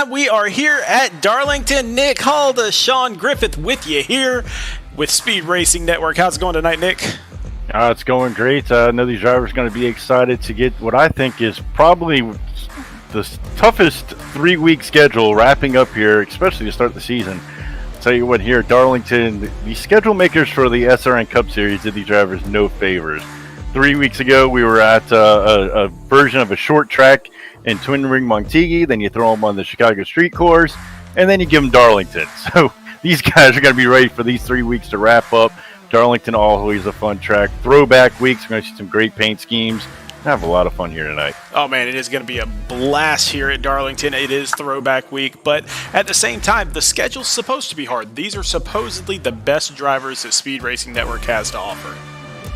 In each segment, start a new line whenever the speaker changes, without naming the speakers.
time. We are here at Darlington. Nick Halda, Sean Griffith with you here with Speed Racing Network. How's it going tonight, Nick?
It's going great. I know these drivers are going to be excited to get what I think is probably the toughest 3-week schedule wrapping up here, especially to start the season. I'll tell you what, here at Darlington, the schedule makers for the SRN Cup Series did these drivers no favors. 3 weeks ago, we were at a version of a short track in Twin Ring Montague. Then you throw them on the Chicago street course, and then you give them Darlington. So these guys are going to be ready for these 3 weeks to wrap up. Darlington always a fun track. Throwback weeks. We're going to see some great paint schemes. Have a lot of fun here tonight.
Oh man, it is going to be a blast here at Darlington. It is throwback week, but at the same time, the schedule's supposed to be hard. These are supposedly the best drivers that Speed Racing Network has to offer.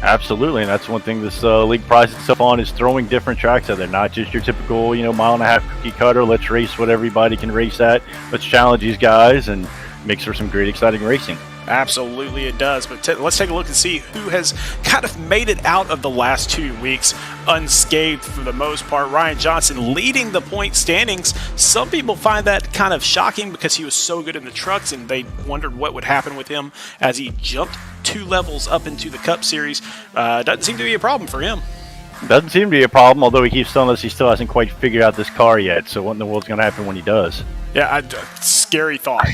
Absolutely, and that's one thing this league prides itself on, is throwing different tracks out there, not just your typical, mile-and-a-half cookie cutter. Let's race what everybody can race at. Let's challenge these guys and make for some great, exciting racing.
Absolutely it does, but let's take a look and see who has kind of made it out of the last 2 weeks unscathed for the most part. Ryan Johnson leading the point standings. Some people find that kind of shocking because he was so good in the trucks and they wondered what would happen with him as he jumped 2 levels up into the Cup Series. Doesn't seem to be a problem for him.
Doesn't seem to be a problem, although he keeps telling us he still hasn't quite figured out this car yet, so what in the world's going to happen when he does?
Yeah, scary thought.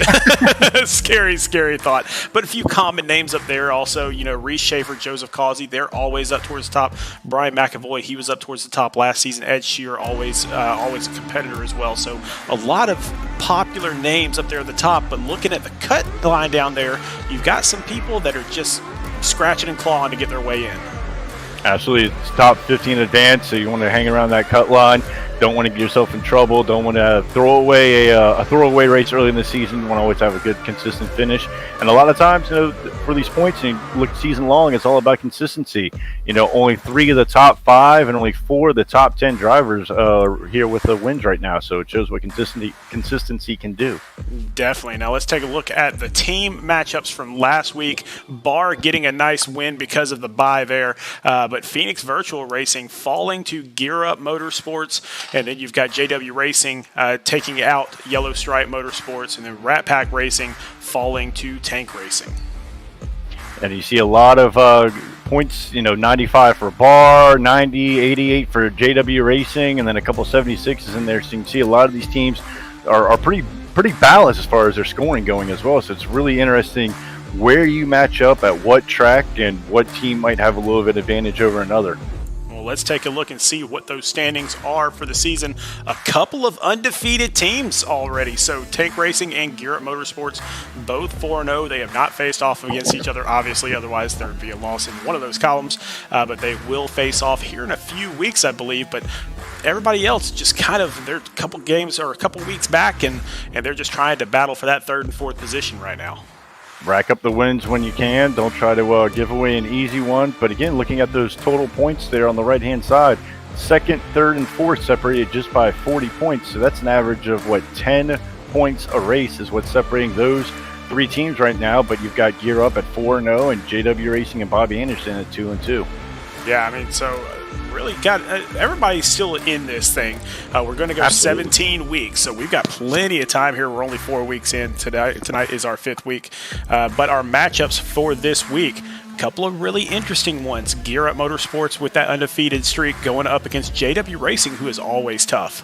scary thought. But a few common names up there also, Reese Schaefer, Joseph Causey, they're always up towards the top. Brian McAvoy, he was up towards the top last season. Ed Shearer, always a competitor as well. So a lot of popular names up there at the top, but looking at the cut line down there, you've got some people that are just scratching and clawing to get their way in.
Absolutely. It's top 15 advance, so you want to hang around that cut line. Don't want to get yourself in trouble. Don't want to throw away a throwaway race early in the season. You want to always have a good, consistent finish. And a lot of times, for these points, and you look season long, it's all about consistency. Only 3 of the top 5 and only 4 of the top 10 drivers are here with the wins right now. So it shows what consistency can do.
Definitely. Now let's take a look at the team matchups from last week. Barr getting a nice win because of the bye there. But Phoenix Virtual Racing falling to Gear Up Motorsports. And then you've got JW Racing taking out Yellow Stripe Motorsports, and then Rat Pack Racing falling to Tank Racing.
And you see a lot of points, 95 for Barr, 90, 88 for JW Racing, and then a couple 76s in there. So you can see a lot of these teams are pretty balanced as far as their scoring going as well. So it's really interesting where you match up at what track and what team might have a little bit of advantage over another.
Let's take a look and see what those standings are for the season. A couple of undefeated teams already. So Tank Racing and Gear Up Motorsports, both 4-0. They have not faced off against each other, obviously. Otherwise, there would be a loss in one of those columns. But they will face off here in a few weeks, I believe. But everybody else just they're a couple games or a couple weeks back, and they're just trying to battle for that 3rd and 4th position right now.
Rack up the wins when you can. Don't try to give away an easy one. But again, looking at those total points there on the right-hand side, 2nd, 3rd, and 4th separated just by 40 points. So that's an average of, 10 points a race is what's separating those 3 teams right now. But you've got Gear Up at 4-0 and JW Racing and Bobby Anderson at 2-2.
Yeah, so really got everybody's still in this thing. We're going to go Absolutely. 17 weeks, so we've got plenty of time here. We're only 4 weeks in. Tonight is our 5th week. But our matchups for this week, a couple of really interesting ones. Gear Up Motorsports with that undefeated streak going up against JW Racing, who is always tough.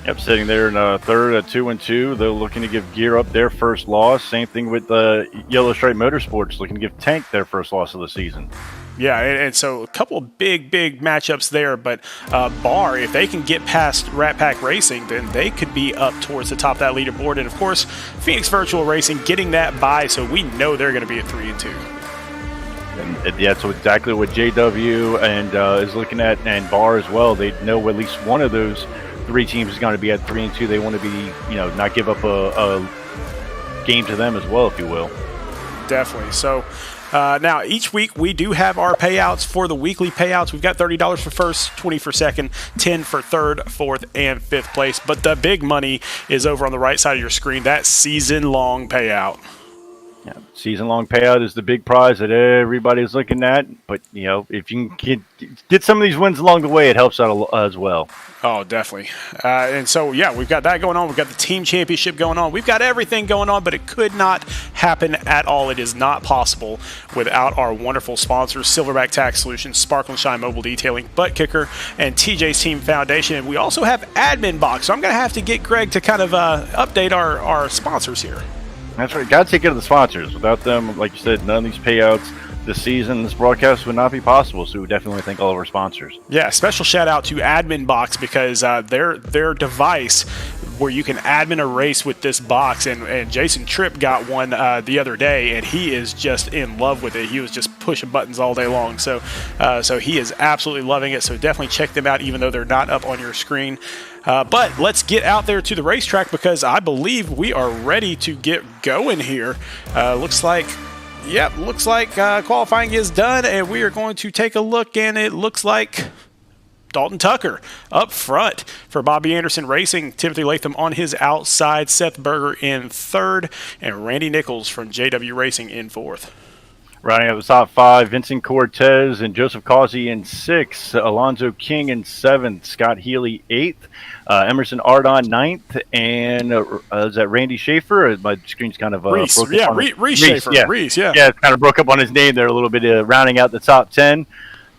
Yep, sitting there in 3rd at 2-2. They're looking to give Gear Up their first loss. Same thing with Yellow Stripe Motorsports, looking to give Tank their first loss of the season.
Yeah, and so a couple of big matchups there, but Barr, if they can get past Rat Pack Racing, then they could be up towards the top of that leaderboard. And, of course, Phoenix Virtual Racing getting that bye, so we know they're going to be at 3-2.
And that's exactly what JW and is looking at, and Barr as well. They know at least one of those 3 teams is going to be at 3-2. They want to be, not give up a game to them as well, if you will.
Definitely. So now each week we do have our payouts for the weekly payouts. We've got $30 for first, $20 for second, $10 for third, fourth, and fifth place. But the big money is over on the right side of your screen, that season-long payout.
Yeah, Season-long payout is the big prize that everybody's looking at. But, if you can get some of these wins along the way, it helps out as well.
Oh, definitely. And so, yeah, we've got that going on. We've got the team championship going on. We've got everything going on, but it could not happen at all. It is not possible without our wonderful sponsors, Silverback Tax Solutions, Sparkle and Shine Mobile Detailing, Buttkicker, and TJ's Team Foundation. And we also have Admin Box. So I'm going to have to get Greg to kind of update our sponsors here.
That's right. Got to take care of the sponsors. Without them, like you said, none of these payouts this season, this broadcast would not be possible. So we definitely thank all of our sponsors.
Yeah, special shout out to Admin Box because their device where you can admin a race with this box, and Jason Tripp got one the other day, and he is just in love with it. He was just pushing buttons all day long. So he is absolutely loving it. So definitely check them out, even though they're not up on your screen. But let's get out there to the racetrack because I believe we are ready to get going here. Looks like qualifying is done, and we are going to take a look, and it looks like Dalton Tucker up front for Bobby Anderson Racing, Timothy Latham on his outside, Seth Berger in third, and Randy Nichols from JW Racing in fourth.
Riding out the top five, Vincent Cortez and Joseph Causey in sixth, Alonzo King in seventh, Scott Healy eighth, Emerson Ardon ninth, and is that Randy Schaefer? My screen's kind of
Reese,
broke
yeah,
up.
Reese Schaefer.
Yeah.
Reese, yeah.
Yeah, it kind of broke up on his name there a little bit, rounding out the top 10.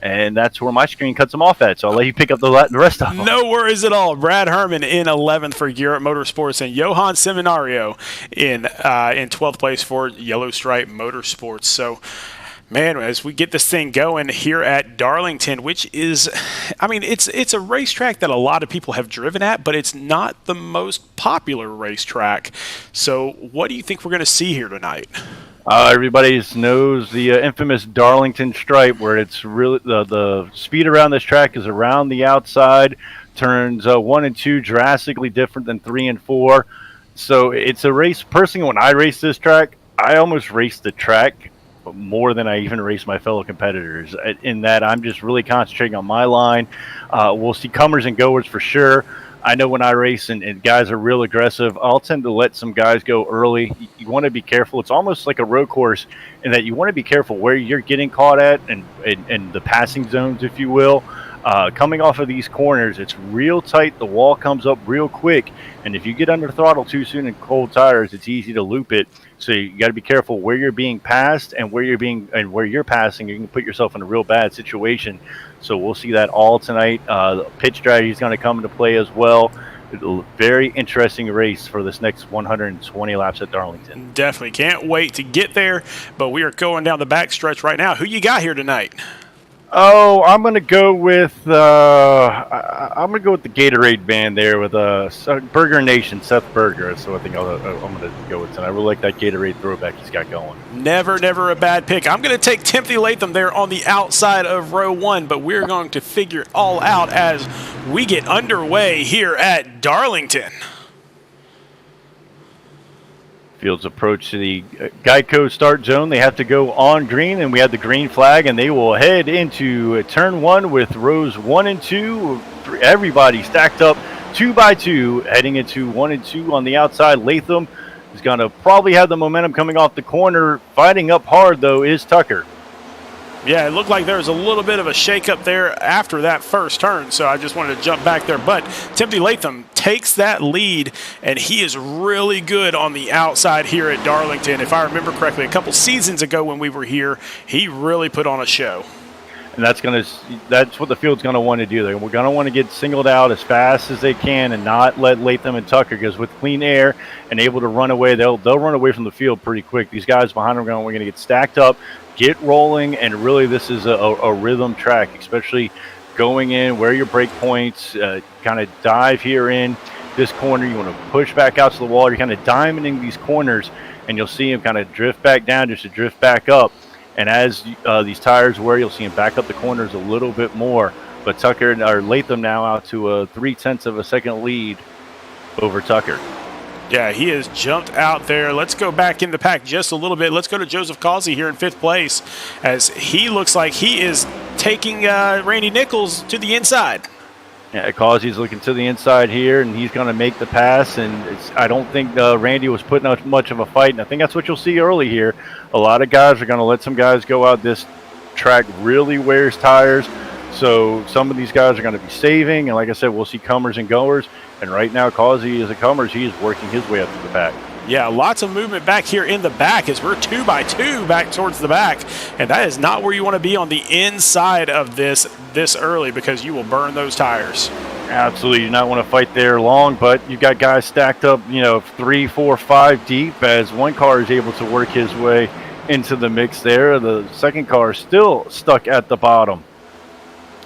And that's where my screen cuts them off at. So I'll let you pick up the rest of them.
No worries at all. Brad Herman in 11th for Garrett Motorsports, and Johan Seminario in 12th place for Yellow Stripe Motorsports. So, man, as we get this thing going here at Darlington, which is, it's a racetrack that a lot of people have driven at, but it's not the most popular racetrack. So what do you think we're going to see here tonight?
Everybody knows the infamous Darlington stripe, where it's really the speed around this track is around the outside. Turns 1 and 2 drastically different than 3 and 4. So it's a race. Personally, when I race this track, I almost race the track more than I even race my fellow competitors. In that, I'm just really concentrating on my line. We'll see comers and goers for sure. I know when I race and guys are real aggressive, I'll tend to let some guys go early. You want to be careful. It's almost like a road course in that you want to be careful where you're getting caught at and the passing zones, if you will. Coming off of these corners, it's real tight. The wall comes up real quick. And if you get under throttle too soon in cold tires, it's easy to loop it. So you got to be careful where you're being passed and where you're passing. You can put yourself in a real bad situation. So we'll see that all tonight. The pitch strategy is going to come into play as well. A very interesting race for this next 120 laps at Darlington.
Definitely can't wait to get there. But we are going down the back stretch right now. Who you got here tonight?
Oh, I'm gonna go with the Gatorade band there with Burger Nation, Seth Berger. So I think I'm gonna go with tonight. I really like that Gatorade throwback he's got going.
Never a bad pick. I'm gonna take Timothy Latham there on the outside of row 1, but we're going to figure it all out as we get underway here at Darlington.
Fields approach to the Geico start zone. They have to go on green, and we have the green flag, and they will head into turn 1 with rows 1 and 2. Everybody stacked up 2 by 2, heading into 1 and 2 on the outside. Latham is going to probably have the momentum coming off the corner. Fighting up hard, though, is Tucker.
Yeah, it looked like there was a little bit of a shake-up there after that first turn, so I just wanted to jump back there. But Timothy Latham takes that lead, and he is really good on the outside here at Darlington. If I remember correctly, a couple seasons ago when we were here, he really put on a show.
And that's what the field's going to want to do. We're going to want to get singled out as fast as they can and not let Latham and Tucker, because with clean air and able to run away, they'll run away from the field pretty quick. These guys behind them we're going to get stacked up, get rolling, and really this is a rhythm track, especially going in where your break points, kind of dive here in this corner. You want to push back out to the wall. You're kind of diamonding these corners, and you'll see them kind of drift back down just to drift back up. And as these tires wear, you'll see him back up the corners a little bit more. But Latham now out to a 0.3 of a second lead over Tucker.
Yeah, he has jumped out there. Let's go back in the pack just a little bit. Let's go to Joseph Causey here in 5th place, as he looks like he is taking Randy Nichols to the inside.
Yeah, Causey's looking to the inside here, and he's going to make the pass. And I don't think Randy was putting out much of a fight, and I think that's what you'll see early here. A lot of guys are going to let some guys go out. This track really wears tires, so some of these guys are going to be saving. And like I said, we'll see comers and goers. And right now, Causey is a comers. He is working his way up to the back.
Yeah, lots of movement back here in the back as we're 2 by 2 back towards the back. And that is not where you want to be on the inside of this early, because you will burn those tires.
Absolutely. You do not want to fight there long, but you've got guys stacked up, 3, 4, 5 deep as one car is able to work his way into the mix there. The second car is still stuck at the bottom.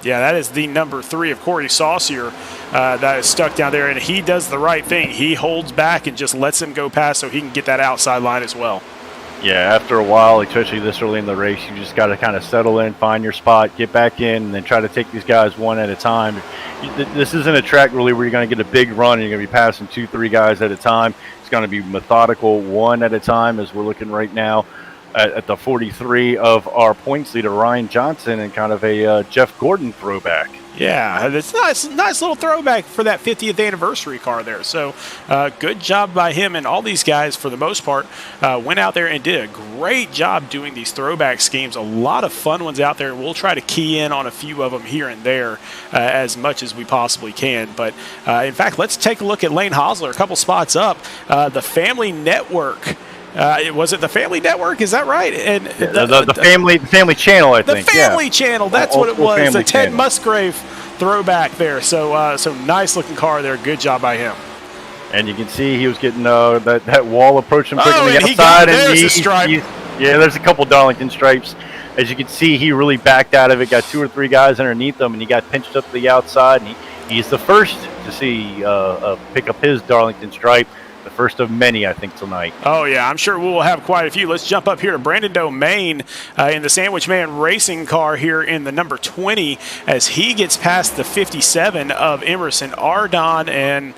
Yeah, that is the number 3 of Corey Saucier that is stuck down there, and he does the right thing. He holds back and just lets him go past so he can get that outside line as well.
Yeah, after a while, especially this early in the race, you just got to kind of settle in, find your spot, get back in, and then try to take these guys one at a time. This isn't a track really where you're going to get a big run and you're going to be passing 2, 3 guys at a time. It's going to be methodical, one at a time, as we're looking right now at the 43 of our points leader, Ryan Johnson, and kind of a Jeff Gordon throwback.
Yeah, it's nice little throwback for that 50th anniversary car there. So good job by him, and all these guys, for the most part, went out there and did a great job doing these throwback schemes. A lot of fun ones out there, and we'll try to key in on a few of them here and there as much as we possibly can. But in fact, let's take a look at Lane Hosler, a couple spots up. The Family Network. Was it the Family Network? Is that right? And
the family channel, I think.
The Family Channel. That's what it was. The Ted
channel.
Musgrave throwback there. So nice looking car there. Good job by him.
And you can see he was getting that wall approaching quick on the
and
outside.
There's a stripe.
Yeah, there's a couple Darlington stripes. As you can see, he really backed out of it. Got 2 or 3 guys underneath him, and he got pinched up to the outside. And he's the first to see pick up his Darlington stripe. The first of many, I think, tonight.
Oh, yeah, I'm sure we'll have quite a few. Let's jump up here to Brandon Domain in the Sandwich Man racing car here in the number 20 as he gets past the 57 of Emerson Ardon. And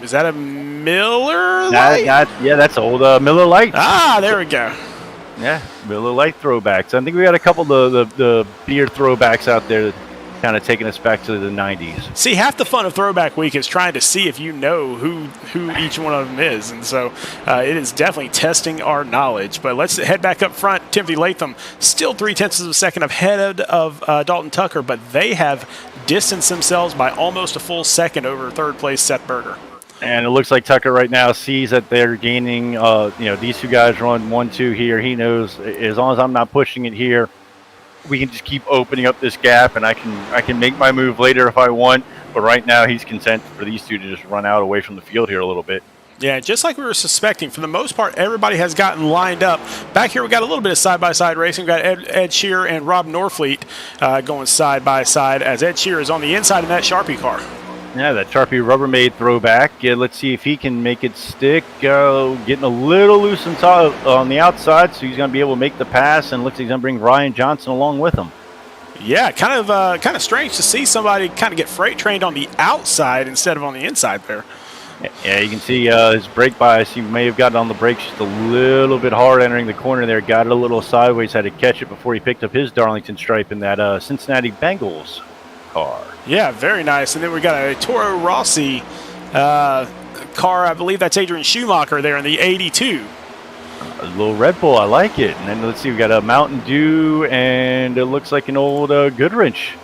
is that a Miller Lite?
Yeah, that's old Miller Lite.
Ah, there we go.
Yeah, Miller Lite throwbacks. I think we got a couple of the beer throwbacks out there that kind of taking us back to the 90s.
See, half the fun of Throwback Week is trying to see if you know who each one of them is. And so it is definitely testing our knowledge. But let's head back up front. Timothy Latham still 0.3 of a second ahead of Dalton Tucker, but they have distanced themselves by almost a full second over third place Seth Berger.
And it looks like Tucker right now sees that they're gaining, these 2 guys run 1-2 here. He knows as long as I'm not pushing it here, we can just keep opening up this gap, and I can make my move later if I want. But right now, he's content for these 2 to just run out away from the field here a little bit.
Yeah, just like we were suspecting, for the most part, everybody has gotten lined up. Back here, we got a little bit of side-by-side racing. We've got Ed Shearer and Rob Norfleet going side-by-side as Ed Shearer is on the inside in that Sharpie car.
Yeah, that Sharpie Rubbermaid throwback. Yeah, let's see if he can make it stick. Getting a little loose on the outside, so he's going to be able to make the pass, and looks like he's going to bring Ryan Johnson along with him.
Yeah, kind of strange to see somebody kind of get freight trained on the outside instead of on the inside there.
Yeah, you can see his brake bias. He may have gotten on the brakes just a little bit hard entering the corner there. Got it a little sideways, had to catch it before he picked up his Darlington stripe in that Cincinnati Bengals car.
Yeah, very nice. And then we got a Toro Rossi car. I believe that's Adrian Schumacher there in the 82.
A little Red Bull, I like it. And then let's see, we got a Mountain Dew, and it looks like an old Goodwrench.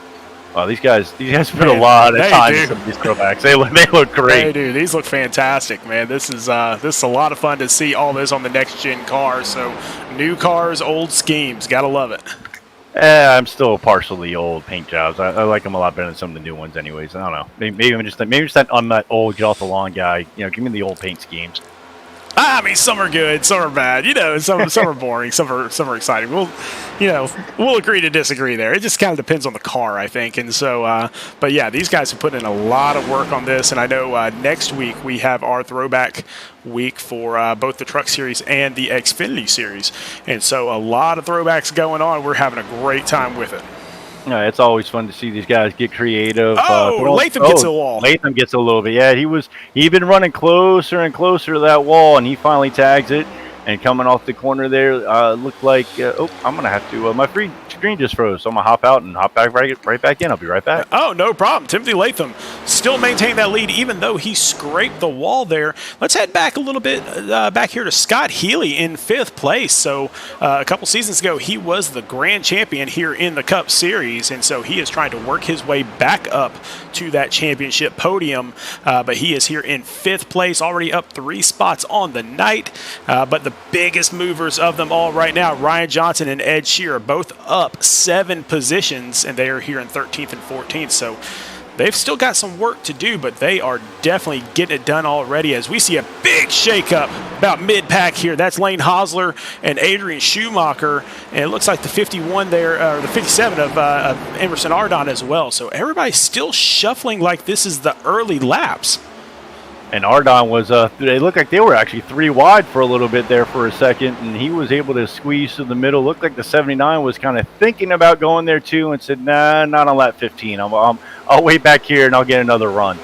Wow, these guys put a lot of time into these throwbacks. They look great.
They do. These look fantastic, man. This is a lot of fun to see all this on the next gen cars. So new cars, old schemes. Gotta love it.
I'm still partially old paint jobs. I like them a lot better than some of the new ones, anyways. I don't know. Maybe I'm just that I'm that old get off the lawn guy. Give me the old paint schemes.
I mean, some are good, some are bad. Some are boring, some are exciting. We'll agree to disagree there. It just kind of depends on the car, I think. And so, but yeah, these guys have put in a lot of work on this. And I know next week we have our throwback week for both the Truck Series and the Xfinity Series. And so a lot of throwbacks going on. We're having a great time with it.
Yeah, it's always fun to see these guys get creative.
Latham gets to the wall.
Latham gets a little bit. Yeah, he'd been running closer and closer to that wall, and he finally tags it. And coming off the corner there, looked like, oh, I'm going to have to, my screen just froze. So I'm going to hop out and hop back right back in. I'll be right back.
Oh, no problem. Timothy Latham still maintaining that lead, even though he scraped the wall there. Let's head back a little bit, back here to Scott Healy in 5th place. So a couple seasons ago, he was the grand champion here in the Cup Series, and so he is trying to work his way back up to that championship podium. But he is here in 5th place, already up 3 spots on the night. But the biggest movers of them all right now, Ryan Johnson and Ed Shearer, both up 7 positions, and they are here in 13th and 14th. So they've still got some work to do, but they are definitely getting it done already, as we see a big shakeup about mid-pack here. That's Lane Hosler and Adrian Schumacher, and it looks like the 51 there, or the 57 of Emerson Ardon as well. So everybody's still shuffling like this is the early laps.
And Ardon was, they looked like they were actually 3 wide for a little bit there for a second, and he was able to squeeze to the middle. Looked like the 79 was kind of thinking about going there too, and said, nah, not on lap 15. I'll wait back here and I'll get another run.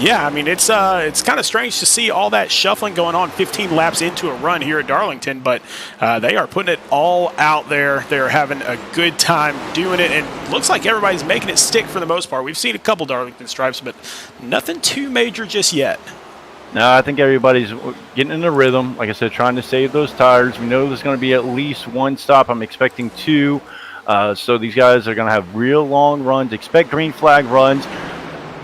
Yeah, I mean, it's kind of strange to see all that shuffling going on 15 laps into a run here at Darlington, but they are putting it all out there. They're having a good time doing it, and looks like everybody's making it stick for the most part. We've seen a couple Darlington stripes, but nothing too major just yet.
No, I think everybody's getting in the rhythm. Like I said, trying to save those tires. We know there's going to be at least 1 stop. I'm expecting 2. So these guys are going to have real long runs. Expect green flag runs.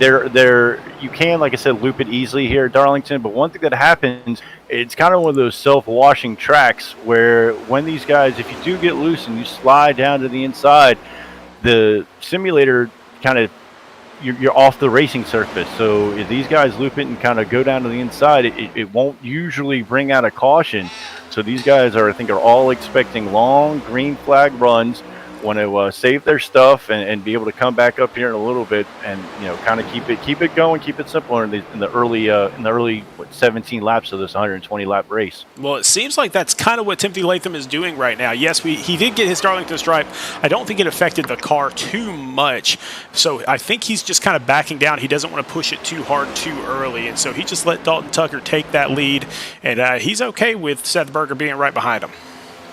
You can, like I said, loop it easily here at Darlington, but one thing that happens, it's kind of one of those self-washing tracks where when these guys, if you do get loose and you slide down to the inside, the simulator kind of, you're off the racing surface. So if these guys loop it and kind of go down to the inside, it won't usually bring out a caution. So these guys are all expecting long green flag runs, want to save their stuff and be able to come back up here in a little bit and kind of keep it going, keep it simple in the early 17 laps of this 120 lap race.
Well, it seems like that's kind of what Timothy Latham is doing right now. Yes, he did get his Darlington stripe. I don't think it affected the car too much, so I think he's just kind of backing down. He doesn't want to push it too hard too early, and so he just let Dalton Tucker take that lead, and he's okay with Seth Berger being right behind him.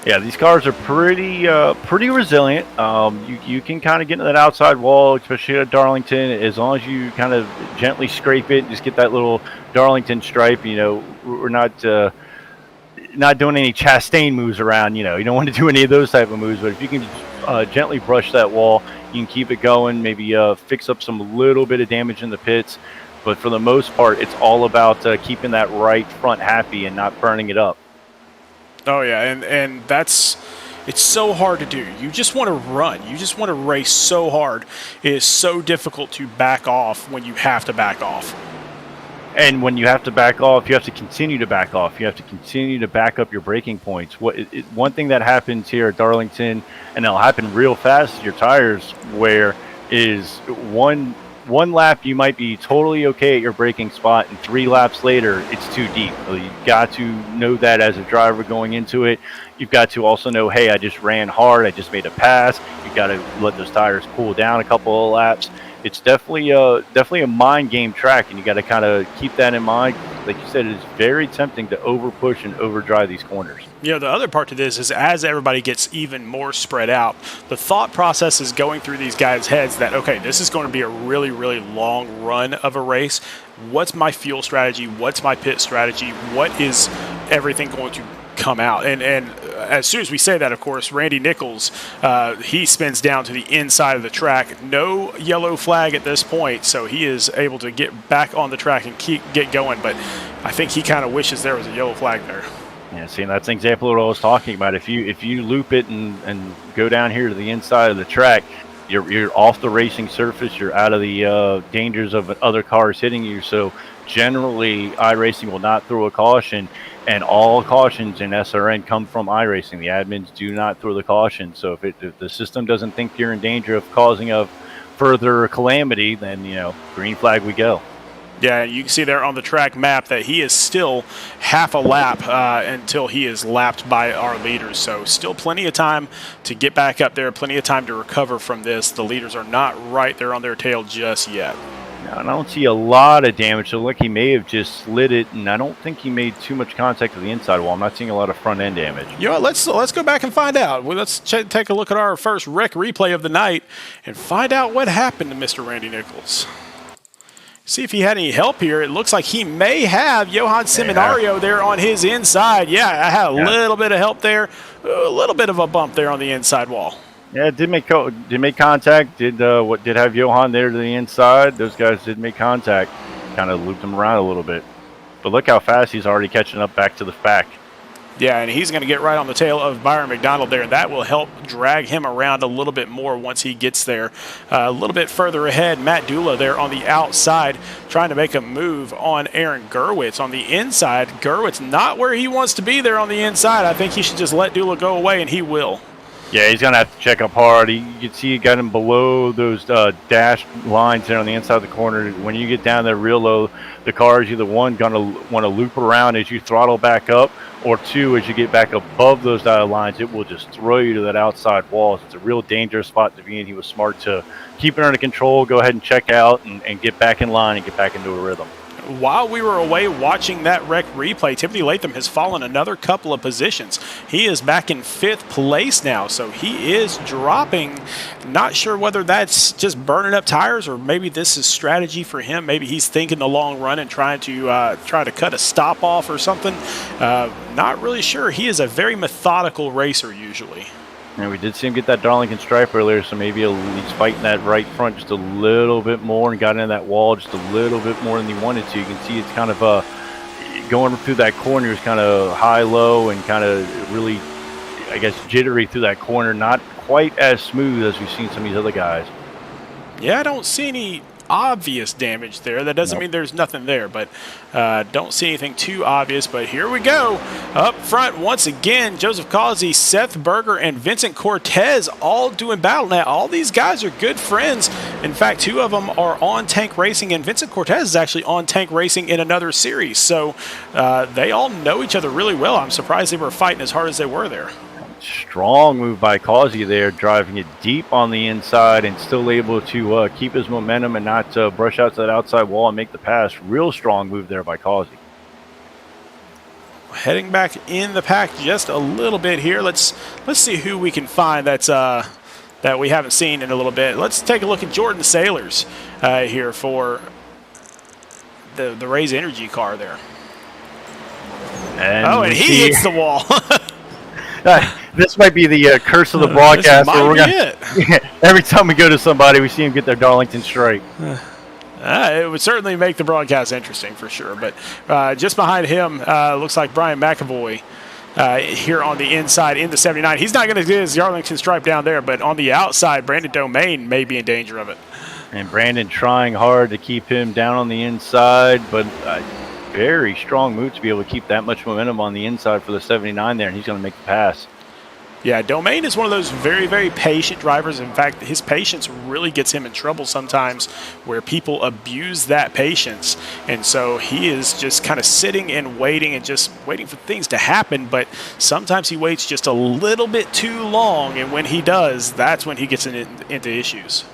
Yeah, these cars are pretty resilient. You can kind of get into that outside wall, especially at Darlington, as long as you kind of gently scrape it, just get that little Darlington stripe. We're not doing any Chastain moves around. You don't want to do any of those type of moves, but if you can gently brush that wall, you can keep it going, maybe fix up some little bit of damage in the pits. But for the most part, it's all about keeping that right front happy and not burning it up.
Oh, yeah, and it's so hard to do. You just want to run. You just want to race so hard. It is so difficult to back off when you have to back off.
And when you have to back off, you have to continue to back off. You have to continue to back up your braking points. One thing that happens here at Darlington, and it'll happen real fast to your tires, where is one lap you might be totally okay at your braking spot, and 3 laps later it's too deep. So you've got to know that as a driver going into it. You've got to also know, hey, I just ran hard, I just made a pass. You've got to let those tires cool down a couple of laps. It's definitely a mind game track, and you got to kind of keep that in mind. Like you said, it's very tempting to over push and overdrive these corners.
The other part to this is as everybody gets even more spread out, the thought process is going through these guys' heads that, okay, this is going to be a really, really long run of a race. What's my fuel strategy? What's my pit strategy? What is everything going to come out? And as soon as we say that, of course, Randy Nichols, he spins down to the inside of the track. No yellow flag at this point, so he is able to get back on the track and get going. But I think he kind of wishes there was a yellow flag there.
Yeah, see, that's an example of what I was talking about. If you loop it and go down here to the inside of the track, you're off the racing surface. You're out of the dangers of other cars hitting you. So generally, iRacing will not throw a caution, and all cautions in SRN come from iRacing. The admins do not throw the caution. So if the system doesn't think you're in danger of causing a further calamity, then green flag we go.
Yeah, you can see there on the track map that he is still half a lap until he is lapped by our leaders. So still plenty of time to get back up there, plenty of time to recover from this. The leaders are not right there on their tail just yet.
Now, and I don't see a lot of damage. So, like, he may have just slid it, and I don't think he made too much contact with the inside wall. I'm not seeing a lot of front end damage.
You know what, let's go back and find out. Well, let's take a look at our first wreck replay of the night and find out what happened to Mr. Randy Nichols. See if he had any help here. It looks like he may have Johan Seminario there on his inside. Yeah, I had a little bit of help there, a little bit of a bump there on the inside wall.
Yeah, it did make contact. Did have Johan there to the inside. Those guys did make contact. Kind of looped him around a little bit. But look how fast he's already catching up back to the pack.
Yeah, and he's going to get right on the tail of Byron McDonald there, and that will help drag him around a little bit more once he gets there. A little bit further ahead, Matt Dula there on the outside trying to make a move on Aaron Gerwitz. On the inside, Gerwitz not where he wants to be there on the inside. I think he should just let Dula go away, and he will.
Yeah, he's going to have to check up hard. You can see he got him below those dashed lines there on the inside of the corner. When you get down there real low, the car is either one, going to want to loop around as you throttle back up, or two, as you get back above those dotted lines, it will just throw you to that outside wall. It's a real dangerous spot to be in. He was smart to keep it under control, go ahead and check out, and get back in line and get back into a rhythm.
While we were away watching that wreck replay, Tiffany Latham has fallen another couple of positions. He is back in 5th place now, so he is dropping. Not sure whether that's just burning up tires or maybe this is strategy for him. Maybe he's thinking the long run and trying to cut a stop off or something. Not really sure. He is a very methodical racer usually.
And we did see him get that Darlington stripe earlier, so maybe he's fighting that right front just a little bit more and got into that wall just a little bit more than he wanted to. You can see it's kind of going through that corner. It was kind of high-low and kind of really, I guess, jittery through that corner. Not quite as smooth as we've seen some of these other guys.
Yeah, I don't see any obvious damage there. That doesn't mean there's nothing there, but don't see anything too obvious. But here we go. Up front once again, Joseph Causey, Seth Berger, and Vincent Cortez all doing battle. Now, all these guys are good friends. In fact, 2 of them are on Tank Racing, and Vincent Cortez is actually on Tank Racing in another series. So they all know each other really well. I'm surprised they were fighting as hard as they were there.
Strong move by Causey there, driving it deep on the inside and still able to keep his momentum and not brush out to that outside wall and make the pass. Real strong move there by Causey.
Heading back in the pack just a little bit here. Let's see who we can find that we haven't seen in a little bit. Let's take a look at Jordan Sailors here for the Rays Energy car there. And he hits the wall.
This might be the curse of the broadcast. Every time we go to somebody, we see them get their Darlington straight.
It would certainly make the broadcast interesting for sure. But just behind him, looks like Brian McAvoy here on the inside in the 79. He's not going to get his Darlington stripe down there, but on the outside, Brandon Domain may be in danger of it. And
Brandon trying hard to keep him down on the inside, but very strong move to be able to keep that much momentum on the inside for the 79 there, and he's going to make the pass.
Yeah, Domain is one of those very, very patient drivers. In fact, his patience really gets him in trouble sometimes where people abuse that patience. And so he is just kind of sitting and just waiting for things to happen. But sometimes he waits just a little bit too long. And when he does, that's when he gets into issues.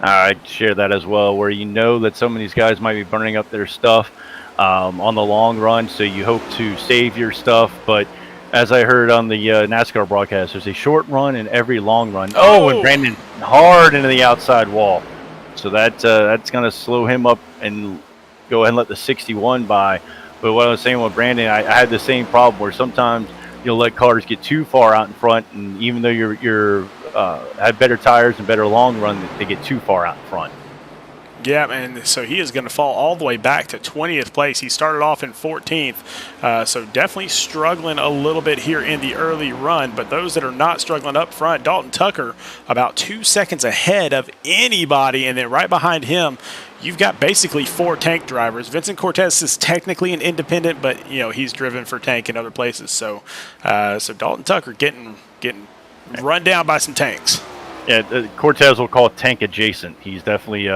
I share that as well, where you know that some of these guys might be burning up their stuff on the long run. So you hope to save your stuff. But as I heard on the NASCAR broadcast, there's a short run in every long run. And Brandon hard into the outside wall. So that's going to slow him up and go ahead and let the 61 by. But what I was saying with Brandon, I had the same problem where sometimes you'll let cars get too far out in front, and even though you're have better tires and better long run, they get too far out in front.
Yeah, and so he is going to fall all the way back to 20th place. He started off in 14th, so definitely struggling a little bit here in the early run. But those that are not struggling up front, Dalton Tucker about 2 seconds ahead of anybody, and then right behind him, you've got basically 4 Tank drivers. Vincent Cortez is technically an independent, but he's driven for Tank in other places. So, Dalton Tucker getting run down by some Tanks.
Yeah, Cortez will call it Tank adjacent. He's definitely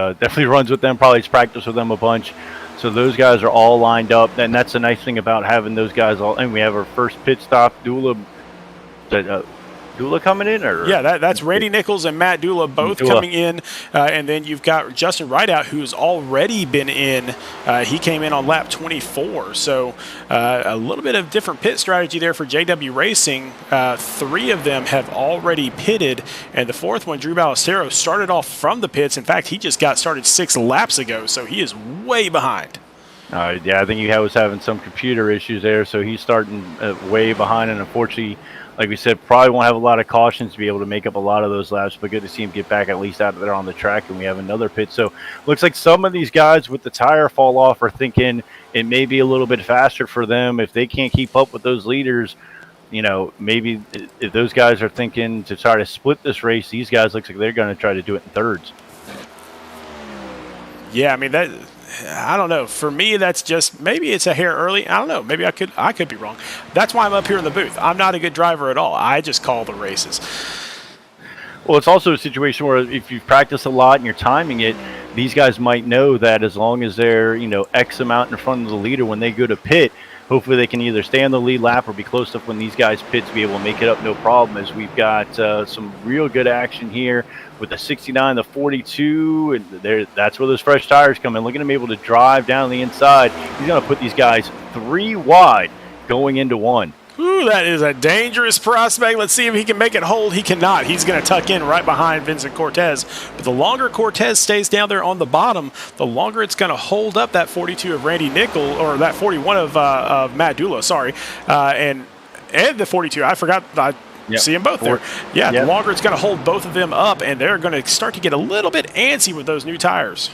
runs with them, probably has practiced with them a bunch. So those guys are all lined up, and that's the nice thing about having those guys all. And we have our first pit stop. Dula Dula coming in, or
yeah, that's Randy Nichols and Matt Dula both coming in, and then you've got Justin Rideout, who's already been in. He came in on lap 24, so a little bit of different pit strategy there for JW Racing. 3 of them have already pitted, and the 4th one, Drew Ballesteros, started off from the pits. In fact, he just got started 6 laps ago, so he is way behind.
Yeah, I think he was having some computer issues there, so he's starting way behind, and unfortunately, like we said, probably won't have a lot of cautions to be able to make up a lot of those laps, but good to see him get back at least out there on the track, and we have another pit. So looks like some of these guys with the tire fall off are thinking it may be a little bit faster for them if they can't keep up with those leaders. Maybe if those guys are thinking to try to split this race, these guys looks like they're going to try to do it in thirds.
Yeah, I mean, I don't know. For me, that's just maybe it's a hair early. I don't know. Maybe I could be wrong. That's why I'm up here in the booth. I'm not a good driver at all. I just call the races.
Well, it's also a situation where if you practice a lot and you're timing it, these guys might know that as long as they're X amount in front of the leader when they go to pit, hopefully they can either stay on the lead lap or be close enough when these guys pit to be able to make it up no problem. As we've got some real good action here with the 69, the 42, and that's where those fresh tires come in. Look at him able to drive down the inside. He's going to put these guys 3 wide going into 1.
Ooh, that is a dangerous prospect. Let's see if he can make it hold. He cannot. He's going to tuck in right behind Vincent Cortez. But the longer Cortez stays down there on the bottom, the longer it's going to hold up that 42 of Randy Nichols, or that 41 of Matt Dula, sorry, and the 42. I forgot.
Yep.
See them both there. Yeah, the longer it's going to hold both of them up, and they're going to start to get a little bit antsy with those new tires.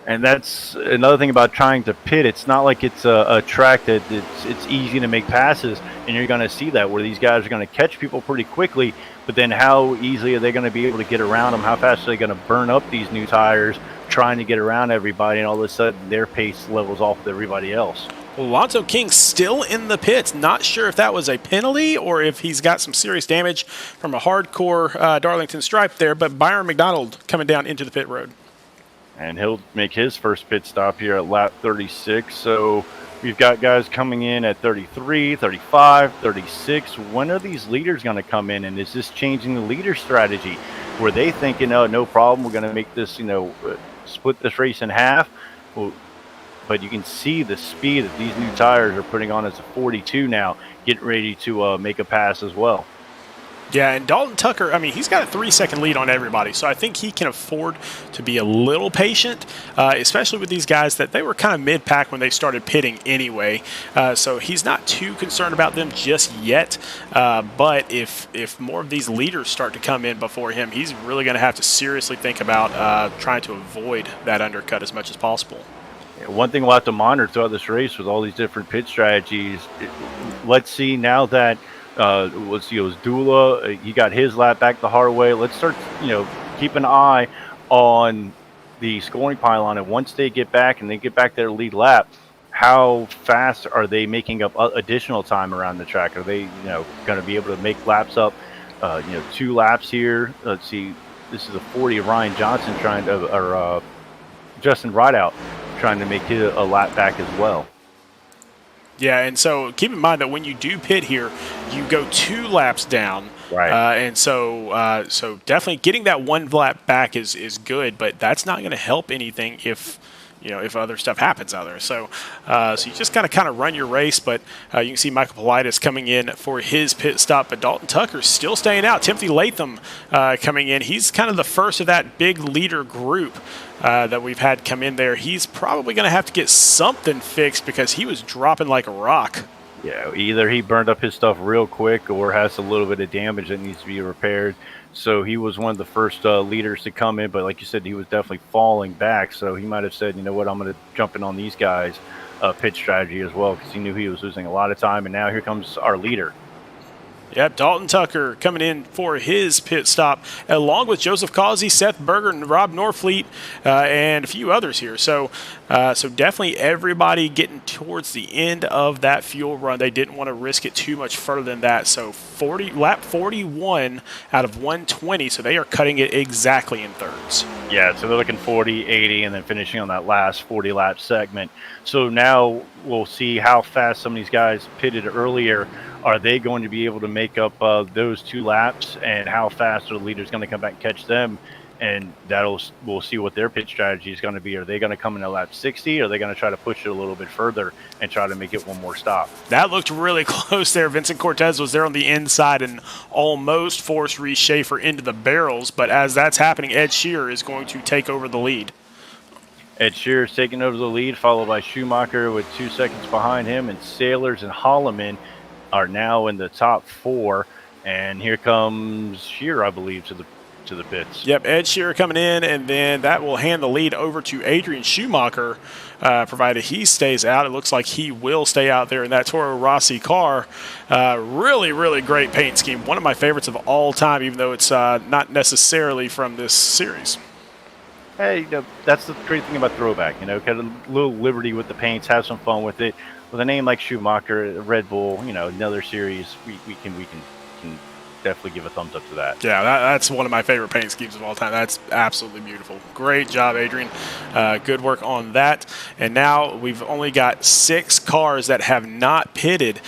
And that's another thing about trying to pit. It's not like it's a track that it's easy to make passes, and you're going to see that where these guys are going to catch people pretty quickly, but then how easily are they going to be able to get around them? How fast are they going to burn up these new tires trying to get around everybody, and all of a sudden their pace levels off with everybody else?
Alonzo King still in the pits. Not sure if that was a penalty or if he's got some serious damage from a hardcore Darlington stripe there, but Byron McDonald coming down into the pit road.
And he'll make his first pit stop here at lap 36. So we've got guys coming in at 33, 35, 36. When are these leaders going to come in? And is this changing the leader strategy? Were they thinking, oh, no problem, we're going to make this, split this race in half? Well, but you can see the speed that these new tires are putting on as a 42 now, getting ready to make a pass as well.
Yeah, and Dalton Tucker, I mean, he's got a 3-second lead on everybody, so I think he can afford to be a little patient, especially with these guys that they were kind of mid-pack when they started pitting anyway. So he's not too concerned about them just yet, but if more of these leaders start to come in before him, he's really going to have to seriously think about trying to avoid that undercut as much as possible.
One thing we'll have to monitor throughout this race with all these different pit strategies, let's see now that was Dula, he got his lap back the hard way. Let's start, keep an eye on the scoring pylon, and once they get back and they get back their lead lap, how fast are they making up additional time around the track? Are they, going to be able to make laps up, 2 laps here? Let's see, this is a 40 of Ryan Johnson or Justin Rideout trying to make it a lap back as well.
Yeah, and so keep in mind that when you do pit here, you go 2 laps down.
Right.
And so definitely getting that 1 lap back is good, but that's not going to help anything if other stuff happens out there. So you just kind of run your race, but you can see Michael Politis coming in for his pit stop, but Dalton Tucker's still staying out. Timothy Latham coming in. He's kind of the first of that big leader group that we've had come in there. He's probably going to have to get something fixed because he was dropping like a rock.
Yeah, either he burned up his stuff real quick or has a little bit of damage that needs to be repaired. So he was one of the first leaders to come in, but like you said, he was definitely falling back. So he might have said, you know what, I'm going to jump in on these guys' pit strategy as well, because he knew he was losing a lot of time. And now here comes our leader.
Yep, Dalton Tucker coming in for his pit stop, along with Joseph Causey, Seth Berger, and Rob Norfleet, and a few others here. So So definitely everybody getting towards the end of that fuel run. They didn't want to risk it too much further than that. So lap 41 out of 120. So they are cutting it exactly in thirds.
Yeah, so they're looking 40, 80, and then finishing on that last 40-lap segment. So now we'll see how fast some of these guys pitted earlier. Are they going to be able to make up those 2 laps, and how fast are the leaders going to come back and catch them? And we'll see what their pit strategy is going to be. Are they going to come in at lap 60? Or are they going to try to push it a little bit further and try to make it one more stop?
That looked really close there. Vincent Cortez was there on the inside and almost forced Reese Schaefer into the barrels. But as that's happening, Ed Shearer is going to take over the lead.
Ed Shearer is taking over the lead, followed by Schumacher with 2 seconds behind him. And Sailors and Holloman are now in the top 4. And here comes Shearer, I believe, to the pits.
Yep, Ed Shearer coming in, and then that will hand the lead over to Adrian Schumacher, provided he stays out. It looks like he will stay out there in that Toro Rossi car. Really, really great paint scheme. One of my favorites of all time, even though it's not necessarily from this series.
Hey, that's the great thing about Throwback. Get a little liberty with the paints, have some fun with it. With a name like Schumacher, Red Bull, another series, we can definitely give a thumbs up to that.
Yeah, that's one of my favorite paint schemes of all time. That's absolutely beautiful. Great job, Adrian. Good work on that. And now we've only got 6 cars that have not pitted.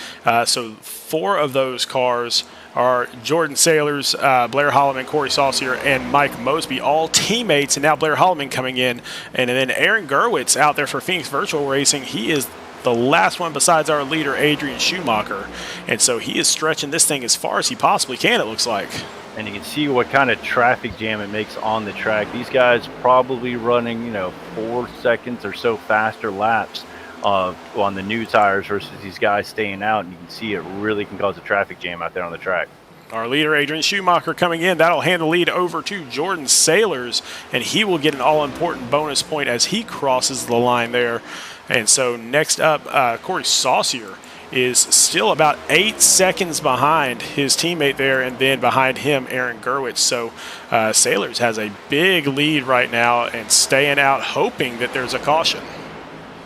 So 4 of those cars are Jordan Sailors, Blair Holloman, Corey Saucier, and Mike Mosby, all teammates. And now Blair Holloman coming in. And then Aaron Gerwitz out there for Phoenix Virtual Racing. He is the last one besides our leader, Adrian Schumacher. And so he is stretching this thing as far as he possibly can, it looks like.
And you can see what kind of traffic jam it makes on the track. These guys probably running, 4 seconds or so faster laps on the new tires versus these guys staying out. And you can see it really can cause a traffic jam out there on the track.
Our leader, Adrian Schumacher, coming in. That'll hand the lead over to Jordan Sailors, and he will get an all-important bonus point as he crosses the line there. And so next up, Corey Saucier is still about 8 seconds behind his teammate there, and then behind him, Aaron Gerwitz. So Sailors has a big lead right now and staying out, hoping that there's a caution.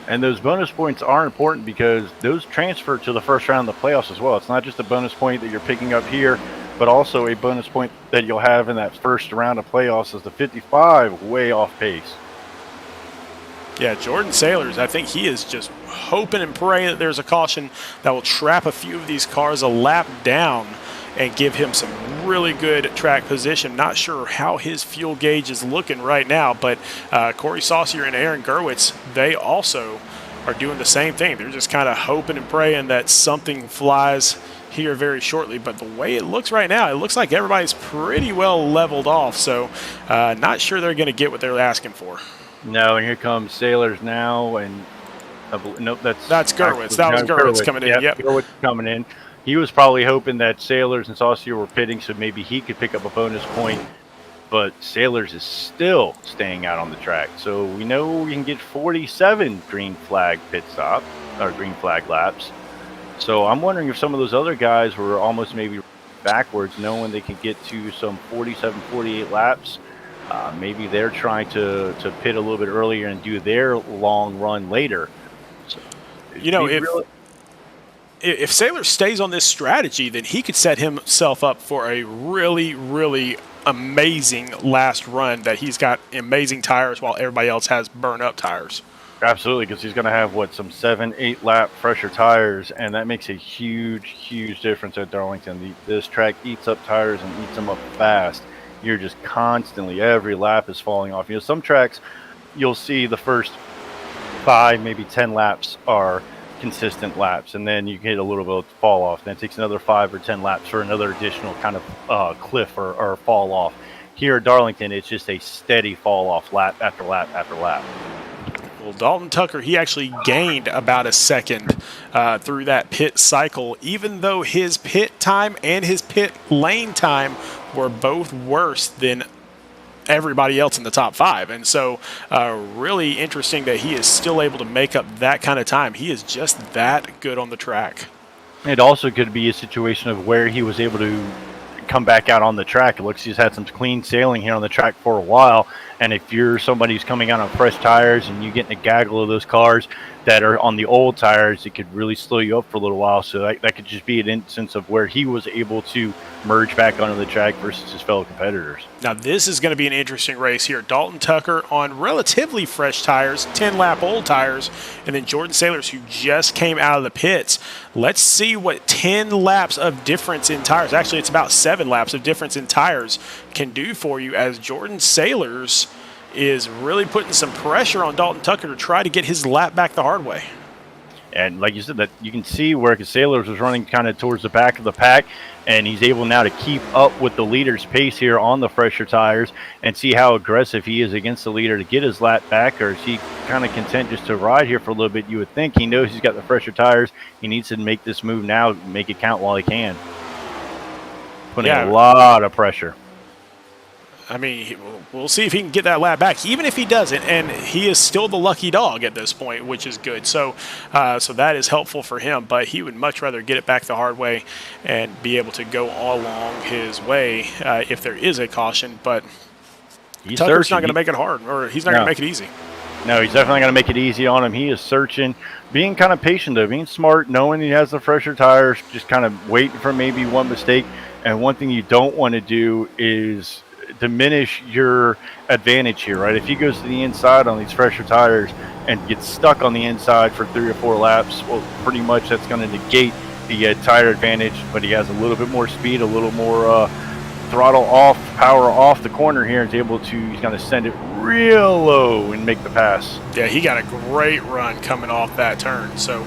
And those bonus points are important because those transfer to the first round of the playoffs as well. It's not just a bonus point that you're picking up here, but also a bonus point that you'll have in that first round of playoffs as the 55 way off pace.
Yeah, Jordan Sailors, I think he is just hoping and praying that there's a caution that will trap a few of these cars a lap down and give him some really good track position. Not sure how his fuel gauge is looking right now, but Corey Saucier and Aaron Gerwitz, they also are doing the same thing. They're just kind of hoping and praying that something flies here very shortly. But the way it looks right now, it looks like everybody's pretty well leveled off. So not sure they're going to get what they're asking for.
No, and here comes Sailors now, and nope, that's
Gerwitz. That was Gerwitz coming in. Yep.
Gerwitz coming in. He was probably hoping that Sailors and Saucier were pitting, so maybe he could pick up a bonus point. But Sailors is still staying out on the track, so we know we can get 47 green flag pit stop or green flag laps. So I'm wondering if some of those other guys were almost maybe backwards, knowing they could get to some 47, 48 laps. Maybe they're trying to pit a little bit earlier and do their long run later. So,
if Sailor stays on this strategy, then he could set himself up for a really, really amazing last run that he's got amazing tires while everybody else has burn-up tires.
Absolutely, because he's going to have, some 7-8 lap fresher tires, and that makes a huge, huge difference at Darlington. This track eats up tires and eats them up fast. You're just constantly, every lap is falling off. Some tracks, you'll see the first 5, maybe 10 laps are consistent laps, and then you get a little bit of fall off. Then it takes another 5 or 10 laps for another additional kind of cliff or fall off. Here at Darlington, it's just a steady fall off lap after lap after lap.
Well, Dalton Tucker, he actually gained about a second through that pit cycle, even though his pit time and his pit lane time were both worse than everybody else in the top 5. And so really interesting that he is still able to make up that kind of time. He is just that good on the track.
It also could be a situation of where he was able to come back out on the track. It looks he's had some clean sailing here on the track for a while, And if you're somebody who's coming out on fresh tires and you get in a gaggle of those cars that are on the old tires, it could really slow you up for a little while. So that could just be an instance of where he was able to merge back onto the track versus his fellow competitors.
Now, this is going to be an interesting race here. Dalton Tucker on relatively fresh tires, 10-lap old tires, and then Jordan Sailors, who just came out of the pits. Let's see what 10 laps of difference in tires, actually it's about 7 laps of difference in tires, can do for you, as Jordan Sailors is really putting some pressure on Dalton Tucker to try to get his lap back the hard way.
And like you said, that you can see where Sailors was running kind of towards the back of the pack, and he's able now to keep up with the leader's pace here on the fresher tires and see how aggressive he is against the leader to get his lap back, or is he kind of content just to ride here for a little bit? You would think he knows he's got the fresher tires. He needs to make this move now, make it count while he can. Putting a lot of pressure.
I mean, we'll see if he can get that lap back. Even if he doesn't, and he is still the lucky dog at this point, which is good. So that is helpful for him. But he would much rather get it back the hard way and be able to go all along his way if there is a caution. But Tucker's not going to make it hard, or he's not going to make it easy.
No, he's definitely going to make it easy on him. He is searching, being kind of patient, though, being smart, knowing he has the fresher tires, just kind of waiting for maybe one mistake. And one thing you don't want to do is diminish your advantage here, right? If he goes to the inside on these fresher tires and gets stuck on the inside for 3 or 4 laps, well, pretty much that's going to negate the tire advantage, but he has a little bit more speed, a little more throttle off, power off the corner here, and he's going to send it real low and make the pass.
Yeah, he got a great run coming off that turn. So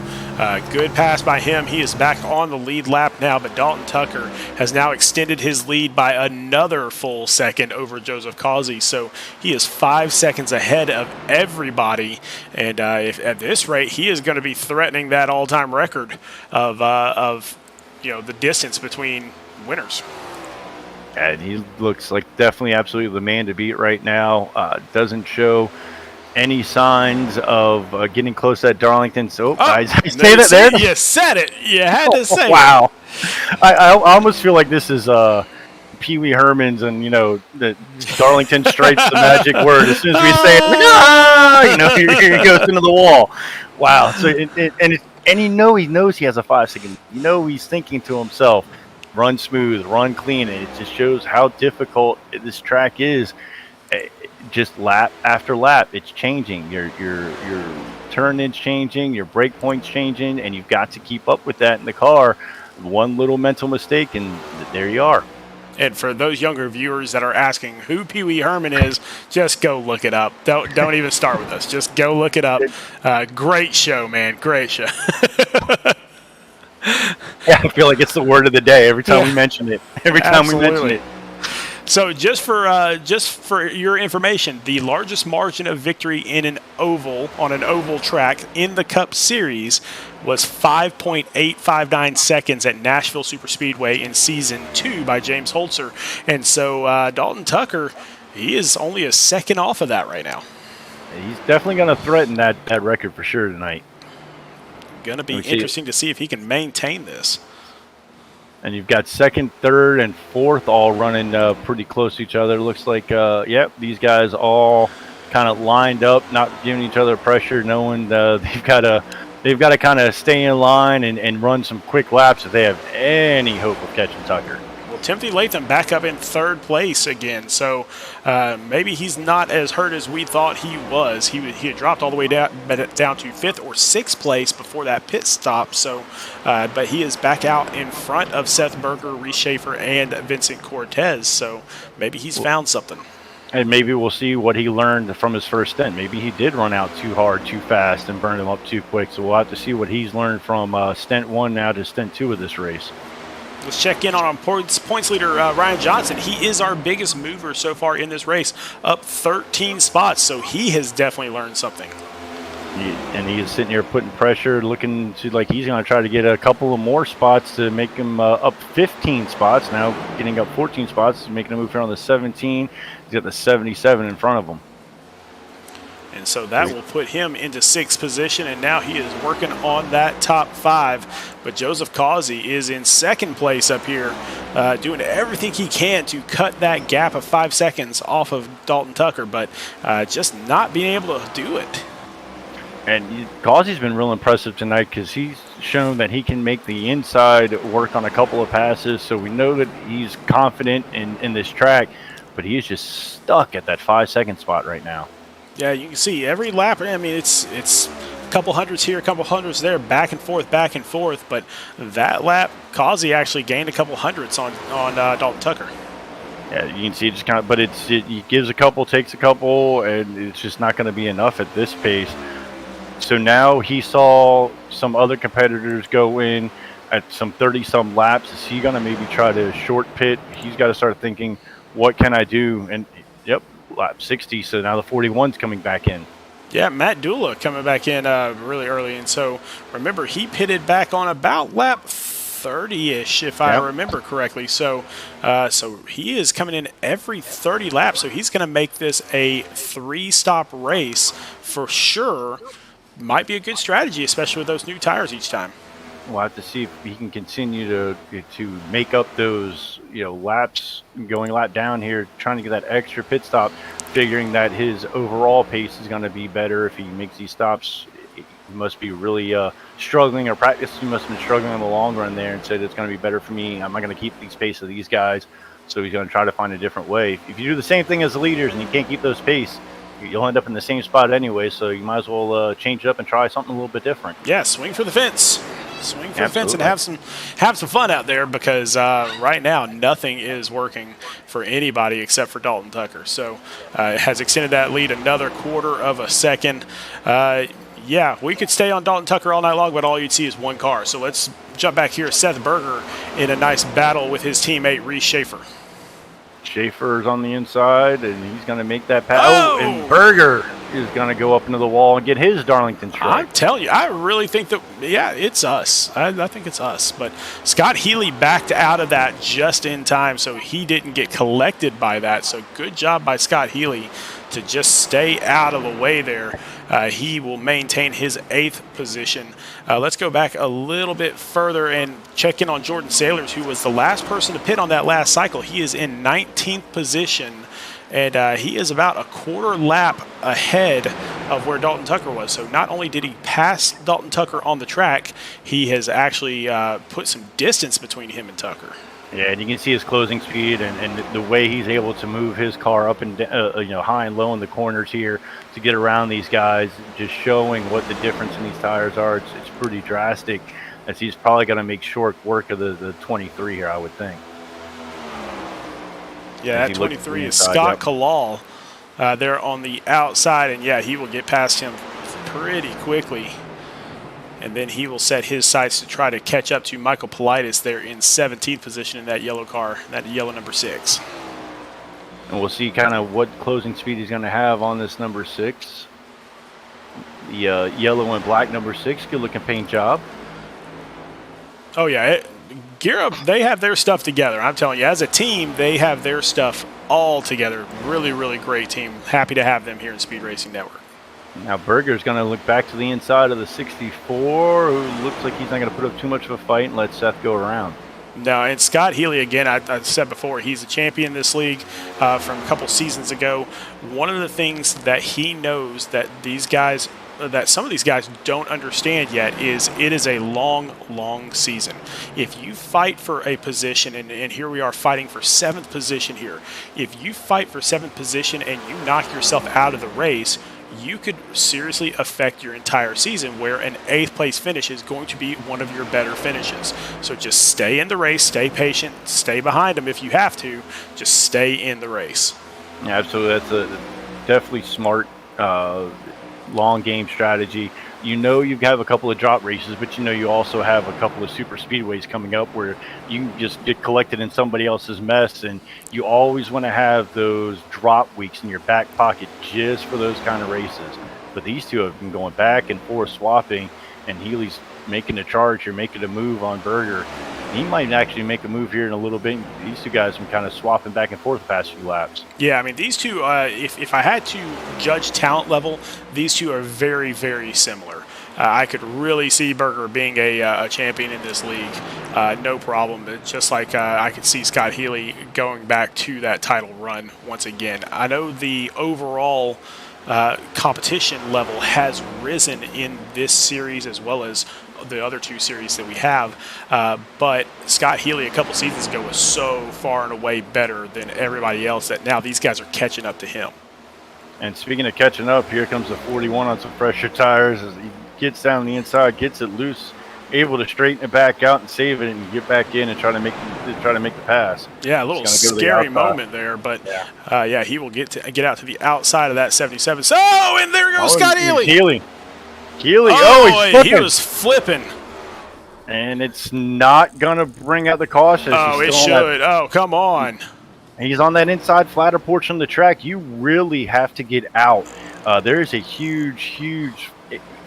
good pass by him. He is back on the lead lap now, but Dalton Tucker has now extended his lead by another full second over Joseph Causey. So he is 5 seconds ahead of everybody. And if at this rate, he is going to be threatening that all-time record of the distance between winners.
And he looks like definitely absolutely the man to beat right now. Doesn't show any signs of getting close at Darlington. So I say that there.
You said it. You had to say
wow. It. I almost feel like this is Pee Wee Herman's and the Darlington Straits, the magic word. As soon as we say it, here he goes into the wall. Wow. So and he knows he has a 5 second. He's thinking to himself, run smooth, run clean, and it just shows how difficult this track is. Just lap after lap, it's changing. Your turn in's changing, your brake point's changing, and you've got to keep up with that in the car. One little mental mistake, and there you are.
And for those younger viewers that are asking who Pee Wee Herman is, just go look it up. Don't even start with us. Just go look it up. Great show, man. Great show.
Yeah, I feel like it's the word of the day every time we mention it. Every time we mention it.
So just for your information, the largest margin of victory on an oval track in the Cup Series was 5.859 seconds at Nashville Superspeedway in Season 2 by James Holzer. And so Dalton Tucker, he is only a second off of that right now.
He's definitely going to threaten that record for sure tonight.
Going to be interesting to see if he can maintain this.
And you've got second, third, and fourth all running pretty close to each other. Looks like, these guys all kind of lined up, not giving each other pressure, knowing they've got to kind of stay in line and run some quick laps if they have any hope of catching Tucker.
Well, Timothy Latham back up in third place again, so maybe he's not as hurt as we thought he was. He had dropped all the way down to fifth or sixth place before that pit stop. So, but he is back out in front of Seth Berger, Reese Schaefer, and Vincent Cortez. So maybe he's found something.
And maybe we'll see what he learned from his first stint. Maybe he did run out too hard, too fast, and burn him up too quick. So we'll have to see what he's learned from stint 1 now to stint 2 of this race.
Let's check in on our points leader, Ryan Johnson. He is our biggest mover so far in this race, up 13 spots, so he has definitely learned something.
And he is sitting here putting pressure, looking to like he's going to try to get a couple of more spots to make him up 15 spots. Now getting up 14 spots, making a move here on the 17. He's got the 77 in front of him.
And so that will put him into 6th position, and now he is working on that top 5. But Joseph Causey is in 2nd place up here, doing everything he can to cut that gap of 5 seconds off of Dalton Tucker, but just not being able to do it.
And Causey's been real impressive tonight because he's shown that he can make the inside work on a couple of passes. So we know that he's confident in this track, but he is just stuck at that 5-second spot right now.
Yeah, you can see every lap. I mean, it's a couple hundreds here, a couple hundreds there, back and forth. But that lap, Causey actually gained a couple hundreds on Dalton Tucker.
Yeah, you can see it just kind of, but he gives a couple, takes a couple, and it's just not going to be enough at this pace. So now he saw some other competitors go in at some 30-some laps. Is he going to maybe try to short pit? He's got to start thinking, what can I do? And, yep, lap 60, so now the 41's coming back in.
Yeah, Matt Dula coming back in really early. And so, remember, he pitted back on about lap 30-ish, if I remember correctly. So he is coming in every 30 laps. So he's going to make this a 3-stop race for sure. Might be a good strategy, especially with those new tires each time.
We'll have to see if he can continue to make up those laps, going lap down here, trying to get that extra pit stop, figuring that his overall pace is going to be better if he makes these stops. He must be really struggling, or practice. He must have been struggling in the long run there and said it's going to be better for me. I'm not going to keep these pace of these guys, so he's going to try to find a different way. If you do the same thing as the leaders and you can't keep those pace, you'll end up in the same spot anyway, so you might as well change it up and try something a little bit different.
Yeah, swing for the fence. Swing for the fence and have some fun out there, because right now nothing is working for anybody except for Dalton Tucker. So it has extended that lead another 1/4 of a second. Yeah, we could stay on Dalton Tucker all night long, but all you'd see is one car. So let's jump back here. Seth Berger in a nice battle with his teammate Reese Schaefer.
Schaefer's on the inside, and he's going to make that pass. Oh, and Berger is going to go up into the wall and get his Darlington strike.
I'm telling you, I really think that, yeah, it's us. I think it's us. But Scott Healy backed out of that just in time, so he didn't get collected by that. So good job by Scott Healy to just stay out of the way there. He will maintain his 8th position. Let's go back a little bit further and check in on Jordan Sailors, who was the last person to pit on that last cycle. He is in 19th position, and he is about a 1/4 lap ahead of where Dalton Tucker was. So not only did he pass Dalton Tucker on the track, he has actually put some distance between him and Tucker.
Yeah, and you can see his closing speed and the way he's able to move his car up and high and low in the corners here to get around these guys, just showing what the difference in these tires are. It's pretty drastic, as he's probably going to make short work of the 23 here, I would think.
Yeah, that 23 is Scott Kalal there on the outside, and yeah, he will get past him pretty quickly. And then he will set his sights to try to catch up to Michael Politis there in 17th position in that yellow car, that yellow number 6.
And we'll see kind of what closing speed he's going to have on this number 6. The yellow and black number 6, good looking paint job.
Oh yeah, Gear Up, they have their stuff together. I'm telling you, as a team, they have their stuff all together. Really, really great team. Happy to have them here in Speed Racing Network.
Now Berger's going to look back to the inside of the 64, who looks like he's not going to put up too much of a fight and let Seth go around.
No, and Scott Healy, again, I said before, he's a champion in this league from a couple seasons ago. One of the things that he knows that some of these guys don't understand yet is it is a long, long season. If you fight for a position, and here we are fighting for 7th position here, if you fight for 7th position and you knock yourself out of the race, you could seriously affect your entire season, where an 8th place finish is going to be one of your better finishes. So just stay in the race, stay patient, stay behind them if you have to, just stay in the race.
Yeah, absolutely. That's a definitely smart long game strategy. You have a couple of drop races, but you also have a couple of super speedways coming up where you can just get collected in somebody else's mess, and you always want to have those drop weeks in your back pocket just for those kind of races. But these two have been going back and forth swapping, and Healy's making a charge here, making a move on Berger. he might actually make a move here in a little bit. These two guys have been kind of swapping back and forth the past few laps.
Yeah, I mean, these two, if I had to judge talent level, these two are very, very similar. I could really see Berger being a champion in this league, no problem. Just like I could see Scott Healy going back to that title run once again. I know the overall competition level has risen in this series as well as the other two series that we have, but Scott Healy a couple seasons ago was so far and away better than everybody else that now these guys are catching up to him.
And speaking of catching up, here comes the 41 on some fresher tires as he gets down the inside, gets it loose, able to straighten it back out and save it and get back in and try to make the pass.
Yeah, a little scary moment there, but yeah, he will get out to the outside of that 77. So, and there goes Scott Healy.
He's
he was flipping.
And it's not going to bring out the caution.
Oh, it should. Oh, come on.
He's on that inside flatter portion of the track. You really have to get out. There's a huge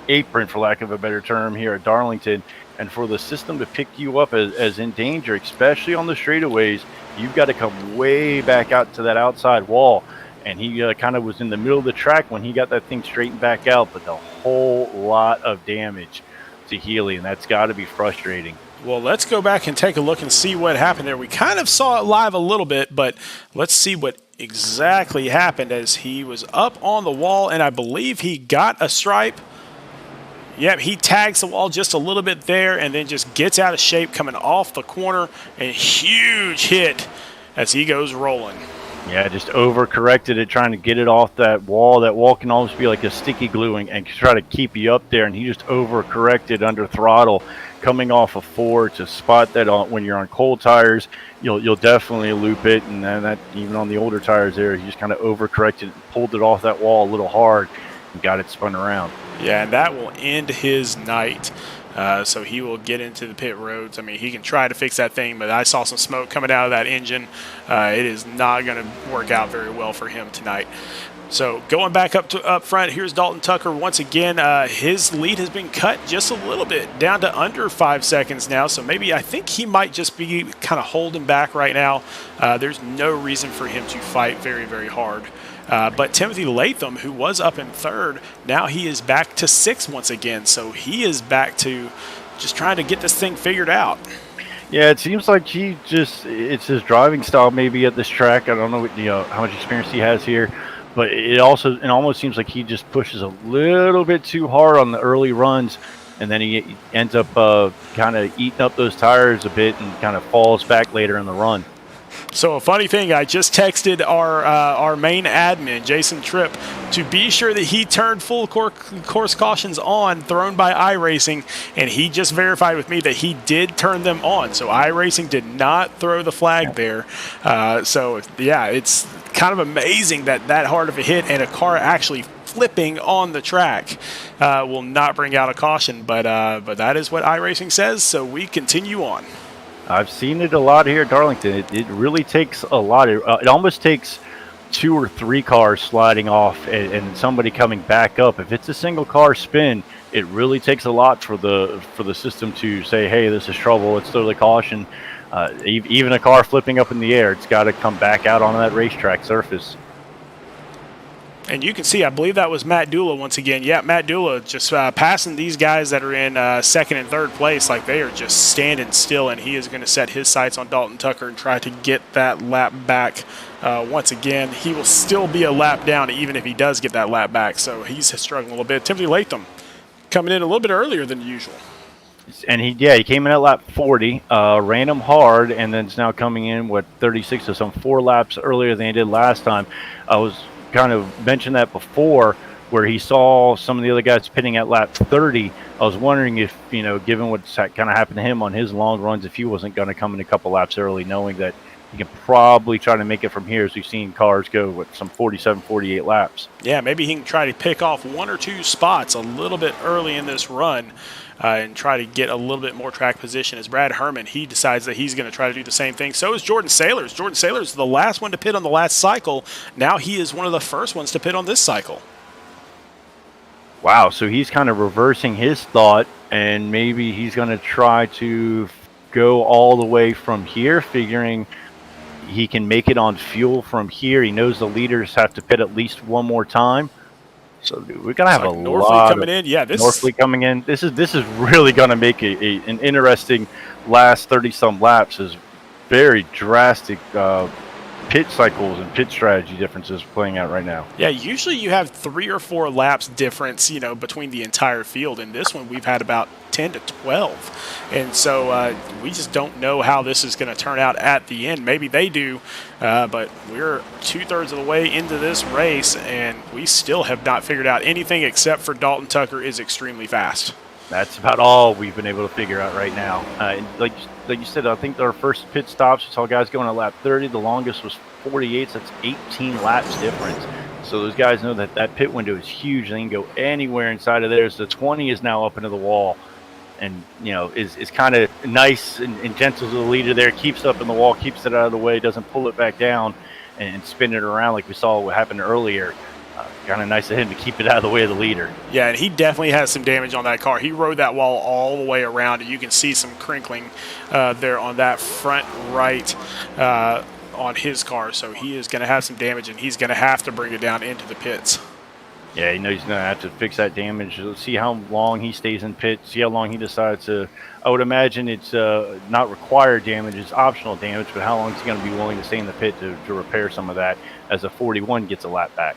apron, for lack of a better term, here at Darlington. And for the system to pick you up as in danger, especially on the straightaways, you've got to come way back out to that outside wall. And he kind of was in the middle of the track when he got that thing straightened back out, but a whole lot of damage to Healy, and that's got to be frustrating.
Well, let's go back and take a look and see what happened there. We kind of saw it live a little bit, but let's see what exactly happened as he was up on the wall, and I believe he got a stripe. Yep, he tags the wall just a little bit there and then just gets out of shape coming off the corner, and huge hit as he goes rolling.
Yeah, just overcorrected it, trying to get it off that wall. That wall can almost be like a sticky gluing and try to keep you up there, and he just overcorrected under throttle, coming off of 4 to spot that when you're on cold tires, you'll definitely loop it, and then that even on the older tires there, he just kind of overcorrected and pulled it off that wall a little hard and got it spun around.
Yeah, and that will end his night. So he will get into the pit roads. I mean, he can try to fix that thing, but I saw some smoke coming out of that engine. It is not going to work out very well for him tonight. So going back up front, here's Dalton Tucker once again. His lead has been cut just a little bit, down to under 5 seconds now. So maybe I think he might just be kind of holding back right now. There's no reason for him to fight very, very hard. But Timothy Latham, who was up in third, now he is back to 6 once again. So he is back to just trying to get this thing figured out.
Yeah, it seems like it's his driving style maybe at this track. I don't know how much experience he has here, but it almost seems like he just pushes a little bit too hard on the early runs, and then he ends up kind of eating up those tires a bit and kind of falls back later in the run.
So a funny thing, I just texted our main admin, Jason Tripp, to be sure that he turned full course cautions on thrown by iRacing, and he just verified with me that he did turn them on. So iRacing did not throw the flag there. So, yeah, it's kind of amazing that hard of a hit and a car actually flipping on the track will not bring out a caution. But that is what iRacing says, so we continue on.
I've seen it a lot here at Darlington. It really takes a lot. It almost takes 2 or 3 cars sliding off and somebody coming back up. If it's a single car spin, it really takes a lot for the system to say, hey, this is trouble, let's throw the caution. Even a car flipping up in the air, it's got to come back out on that racetrack surface.
And you can see, I believe that was Matt Dula once again. Yeah, Matt Dula just passing these guys that are in second and third place like they are just standing still, and he is going to set his sights on Dalton Tucker and try to get that lap back. Once again, he will still be a lap down even if he does get that lap back, so he's struggling a little bit. Timothy Latham coming in a little bit earlier than usual.
And he came in at lap 40, ran him hard, and then it's now coming in, 36, so some 4 laps earlier than he did last time. I was kind of mentioned that before, where he saw some of the other guys pitting at lap 30. I was wondering if, given what's kind of happened to him on his long runs, if he wasn't going to come in a couple laps early, knowing that he can probably try to make it from here, as we've seen cars go with some 47, 48 laps.
Yeah, maybe he can try to pick off 1 or 2 spots a little bit early in this run and try to get a little bit more track position. As Brad Herman, he decides that he's going to try to do the same thing. So is Jordan Sailors. Jordan Sailors is the last one to pit on the last cycle. Now he is one of the first ones to pit on this cycle.
Wow, so he's kind of reversing his thought, and maybe he's going to try to go all the way from here, figuring he can make it on fuel from here. He knows the leaders have to pit at least one more time. So dude, we're gonna have
like
a
Norfleet
lot
coming
of
in. Yeah,
Norfleet coming in. This is really gonna make an interesting last 30-some laps. Is very drastic pit cycles and pit strategy differences playing out right now.
Yeah, usually you have 3 or 4 laps difference, between the entire field. In this one, we've had about 10 to 12. And so we just don't know how this is going to turn out at the end. Maybe they do, but we're 2/3 of the way into this race, and we still have not figured out anything except for Dalton Tucker is extremely fast.
That's about all we've been able to figure out right now. Like you said, I think our first pit stops, we saw guys going at lap 30. The longest was 48, so that's 18 laps difference. So those guys know that pit window is huge. They can go anywhere inside of there. So the 20 is now up into the wall, and is kind of nice and gentle to the leader there. Keeps up in the wall, keeps it out of the way, doesn't pull it back down and spin it around like we saw what happened earlier. Kind of nice of him to keep it out of the way of the leader.
Yeah, and he definitely has some damage on that car. He rode that wall all the way around, and you can see some crinkling there on that front right on his car. So he is going to have some damage, and he's going to have to bring it down into the pits.
Yeah, he's going to have to fix that damage. Let's see how long he stays in pit, see how long he decides to. I would imagine it's not required damage, it's optional damage, but how long is he going to be willing to stay in the pit to repair some of that as a 41 gets a lap back?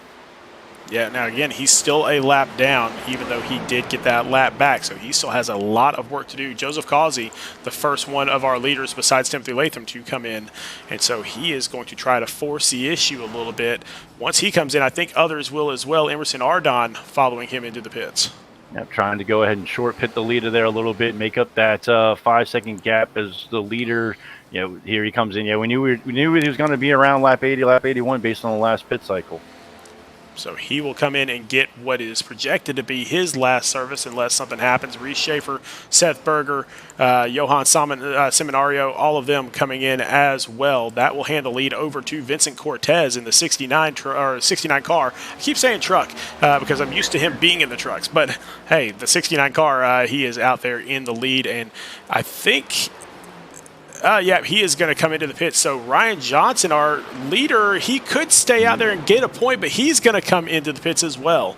Yeah, now again, he's still a lap down, even though he did get that lap back. So he still has a lot of work to do. Joseph Causey, the first one of our leaders besides Timothy Latham to come in. And so he is going to try to force the issue a little bit. Once he comes in, I think others will as well. Emerson Ardon following him into the pits.
Yeah, trying to go ahead and short pit the leader there a little bit, make up that 5-second gap as the leader. Here he comes in. Yeah, we knew he was going to be around lap 80, lap 81 based on the last pit cycle.
So he will come in and get what is projected to be his last service unless something happens. Reese Schaefer, Seth Berger, Johan Seminario, all of them coming in as well. That will hand the lead over to Vincent Cortez in the 69 car. I keep saying truck because I'm used to him being in the trucks. But, hey, the 69 car, he is out there in the lead. And I think... he is going to come into the pit. So Ryan Johnson, our leader, he could stay out there and get a point, but he's going to come into the pits as well.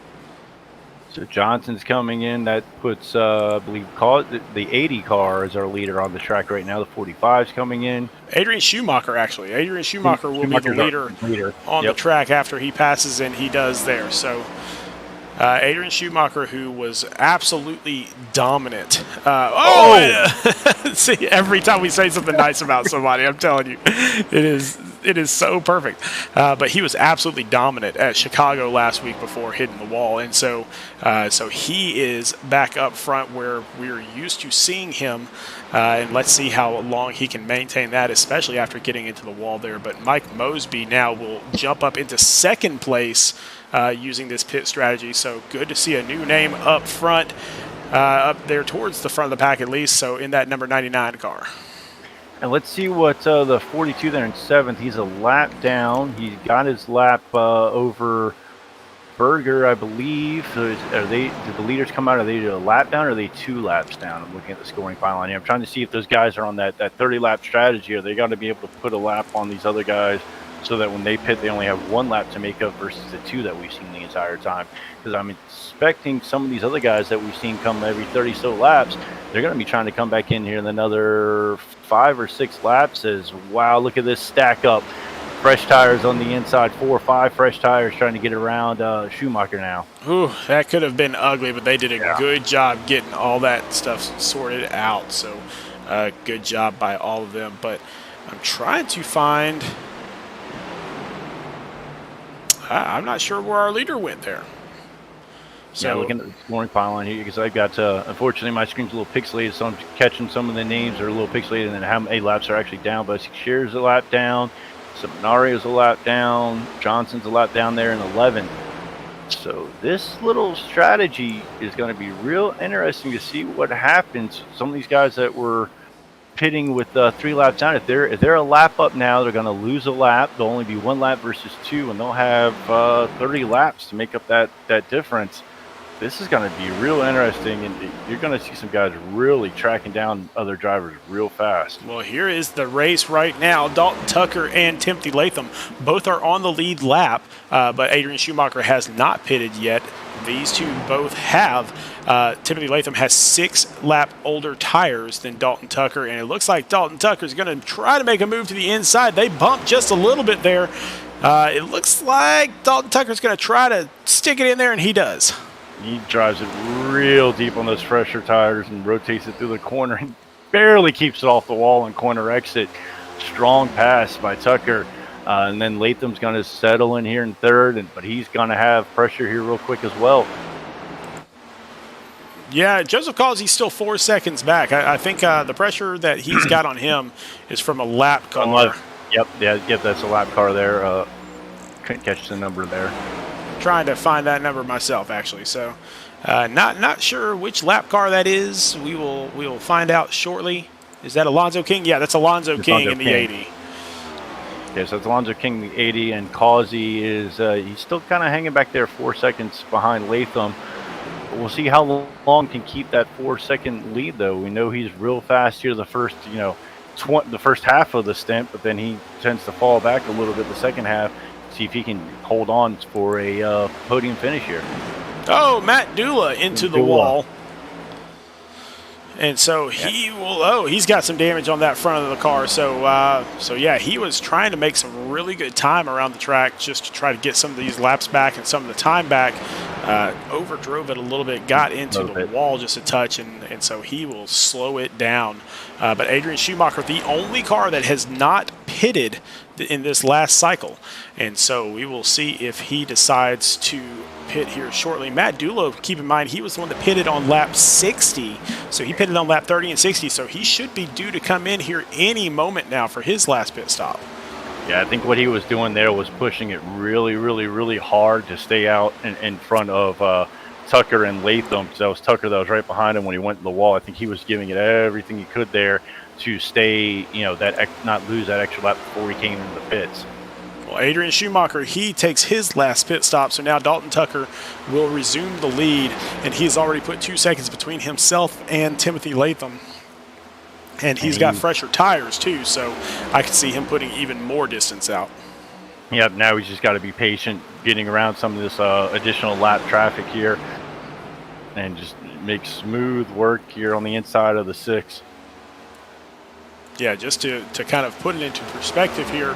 So Johnson's coming in. That puts, I believe, the 80 car is our leader on the track right now. The 45's coming in.
Adrian Schumacher, actually. Adrian Schumacher will be the leader on the track after he passes, and he does there. So Adrian Schumacher, who was absolutely dominant. See, every time we say something nice about somebody, I'm telling you, it is so perfect. But he was absolutely dominant at Chicago last week before hitting the wall, and so he is back up front where we're used to seeing him. And let's see how long he can maintain that, especially after getting into the wall there. But Mike Mosby now will jump up into second place using this pit strategy. So good to see a new name up front, up there towards the front of the pack at least. So in that number 99 car.
And let's see what the 42 there in 7th. He's a lap down. He's got his lap over Berger, I believe. Did the leaders come out? Are they a lap down or are they 2 laps down? I'm looking at the scoring pile on here. I'm trying to see if those guys are on that 30-lap strategy. Are they going to be able to put a lap on these other guys so that when they pit, they only have 1 lap to make up versus the 2 that we've seen the entire time? Because I'm expecting some of these other guys that we've seen come every 30-so laps, they're going to be trying to come back in here in another 5 or 6 laps as, wow, look at this stack up. Fresh tires on the inside, 4 or 5 fresh tires trying to get around Schumacher now.
Ooh, that could have been ugly, but they did a good job getting all that stuff sorted out. So good job by all of them. But I'm trying to find... I'm not sure where our leader went there.
So, yeah, looking at the scoring pile on here because I've got, unfortunately, my screen's a little pixelated, so I'm catching some of the names are a little pixelated and then how many laps are actually down. But Shearer's a lap down, Seminario's a lap down, Johnson's a lap down there in 11th. So this little strategy is going to be real interesting to see what happens. Some of these guys that were pitting with 3 laps down, if they're a lap up now, they're going to lose a lap. They'll only be 1 lap versus 2, and they'll have 30 laps to make up that difference. this is going to be real interesting, and you're going to see some guys really tracking down other drivers real fast.
Well, here is the race right now. Dalton Tucker and Timothy Latham both are on the lead lap, but Adrian Schumacher has not pitted yet. These two both have. Timothy Latham has 6 lap older tires than Dalton Tucker, and it looks like Dalton Tucker is going to try to make a move to the inside. They bumped just a little bit there. It looks like Dalton Tucker's going to try to stick it in there, and he does.
He drives it real deep on those fresher tires and rotates it through the corner and barely keeps it off the wall and corner exit. Strong pass by Tucker. And then Latham's going to settle in here in third, but he's going to have pressure here real quick as well.
Yeah, Joseph Causey's still 4 seconds back. I think the pressure that he's got on him is from a lap car.
Yep, that's a lap car there. Couldn't catch the number there.
Trying to find that number myself, actually. So, not sure which lap car that is. We will find out shortly. Is that Alonzo King? Yeah, that's Alonzo King in the 80.
Yeah, so it's Alonzo King in the 80, and Causey is he's still kind of hanging back there 4 seconds behind Latham. We'll see how long can keep that 4-second lead, though. We know he's real fast here the first half of the stint, but then he tends to fall back a little bit the second half. See if he can hold on for a podium finish here.
Oh, Matt Dula into the wall. And so he will. Oh, he's got some damage on that front of the car. So yeah, he was trying to make some really good time around the track just to try to get some of these laps back and some of the time back. Overdrove it a little bit, got into the wall just a touch, and so he will slow it down. But Adrian Schumacher, the only car that has not pitted in this last cycle, and so we will see if he decides to pit here shortly. Matt Dulo, keep in mind, he was the one that pitted on lap 60, so he pitted on lap 30 and 60, so he should be due to come in here any moment now for his last pit stop.
Yeah, I think what he was doing there was pushing it really, really, really hard to stay out in front of Tucker and Latham, because that was Tucker that was right behind him when he went to the wall. I think he was giving it everything he could there to stay, not lose that extra lap before he came into the pits.
Well, Adrian Schumacher, he takes his last pit stop, so now Dalton Tucker will resume the lead, and he's already put 2 seconds between himself and Timothy Latham. And he's got fresher tires, too, so I can see him putting even more distance out.
Yeah, now he's just got to be patient getting around some of this additional lap traffic here and just make smooth work here on the inside of the 6.
Yeah, just to kind of put it into perspective here,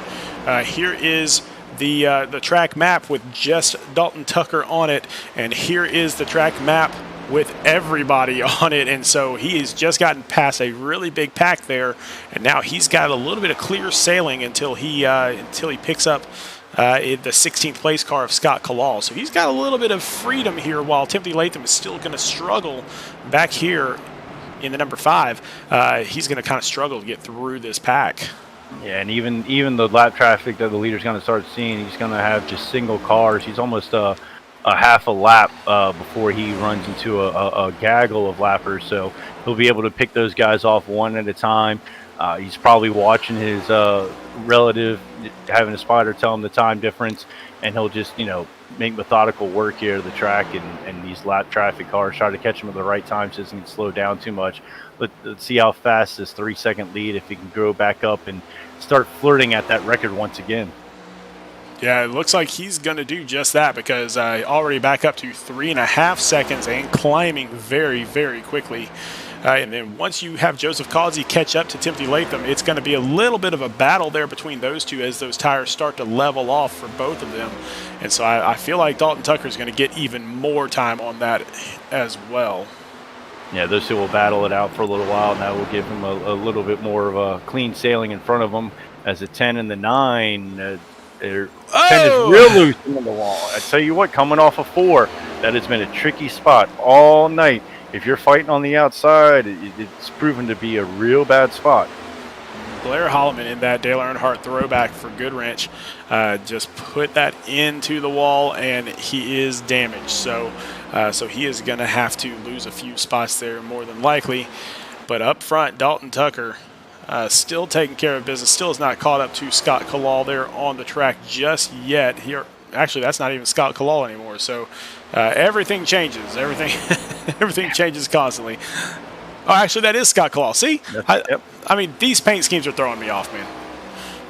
here is the track map with just Dalton Tucker on it, and here is the track map with everybody on it, and so he has just gotten past a really big pack there, and now he's got a little bit of clear sailing until he picks up the 16th place car of Scott Kalal. So he's got a little bit of freedom here, while Timothy Latham is still going to struggle back here in the number 5. He's going to kind of struggle to get through this pack.
Yeah, and even the lap traffic that the leader's going to start seeing, he's going to have just single cars. He's almost a half a lap before he runs into a gaggle of lappers, so he'll be able to pick those guys off one at a time. He's probably watching his relative, having a spotter tell him the time difference, and he'll just make methodical work here of the track, and these lap traffic cars try to catch him at the right time so he doesn't slow down too much. Let's see how fast this 3-second lead, if he can grow back up and start flirting at that record once again.
Yeah, it looks like he's going to do just that, because already back up to 3.5 seconds and climbing very, very quickly. And then once you have Joseph Causey catch up to Timothy Latham, it's going to be a little bit of a battle there between those two as those tires start to level off for both of them. And so I feel like Dalton Tucker is going to get even more time on that as well.
Yeah, those two will battle it out for a little while. Now we'll give him a little bit more of a clean sailing in front of him, as the 10 and the 9 10 is real loose in the wall. I tell you what, coming off a 4, that has been a tricky spot all night. If you're fighting on the outside, it's proven to be a real bad spot.
Blair Holloman in that Dale Earnhardt throwback for Goodwrench just put that into the wall, and he is damaged. So he is going to have to lose a few spots there more than likely. But up front, Dalton Tucker still taking care of business. Still is not caught up to Scott Kalal there on the track just yet. Here, actually, that's not even Scott Kalal anymore. So everything changes. Everything changes constantly. Oh, actually, that is Scott Kalal. See, I mean, these paint schemes are throwing me off, man.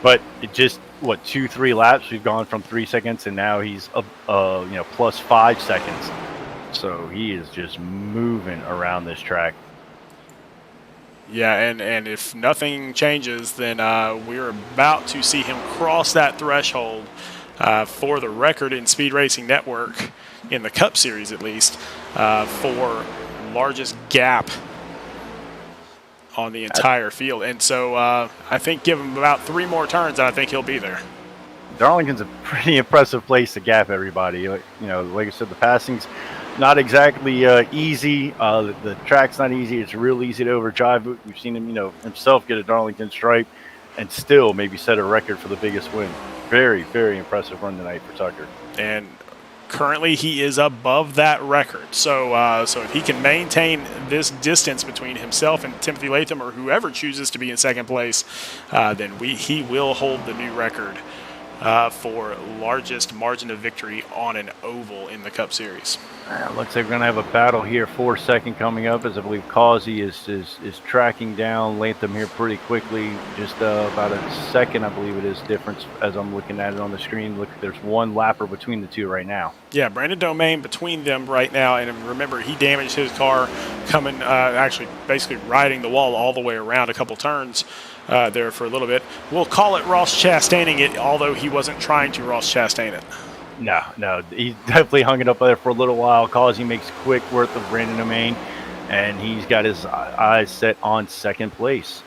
But it just 2-3 laps, we've gone from 3 seconds, and now he's plus 5 seconds. So he is just moving around this track.
Yeah, and if nothing changes, then we're about to see him cross that threshold for the record in Speed Racing Network, in the Cup Series at least, for largest gap on the entire field. And so I think give him about 3 more turns, and I think he'll be there.
Darlington's a pretty impressive place to gap everybody. Like I said, the passing's not exactly easy. The track's not easy. It's real easy to overdrive. We've seen him, himself get a Darlington stripe and still maybe set a record for the biggest win. Very, very impressive run tonight for Tucker.
And currently he is above that record. So so if he can maintain this distance between himself and Timothy Latham, or whoever chooses to be in second place, then he will hold the new record for largest margin of victory on an oval in the Cup Series.
Looks like we're going to have a battle here. 4-second coming up, as I believe Causey is tracking down Latham here pretty quickly. Just about a second, I believe it is, difference as I'm looking at it on the screen. Look, there's one lapper between the two right now. Yeah,
Brandon Domain between them right now. And remember, he damaged his car coming, actually basically riding the wall all the way around a couple turns there for a little bit. We'll call it Ross Chastaining it, although he wasn't trying to Ross Chastain it.
No, he definitely hung it up there for a little while. Causey makes quick work of Brandon Domain, and he's got his eyes set on second place.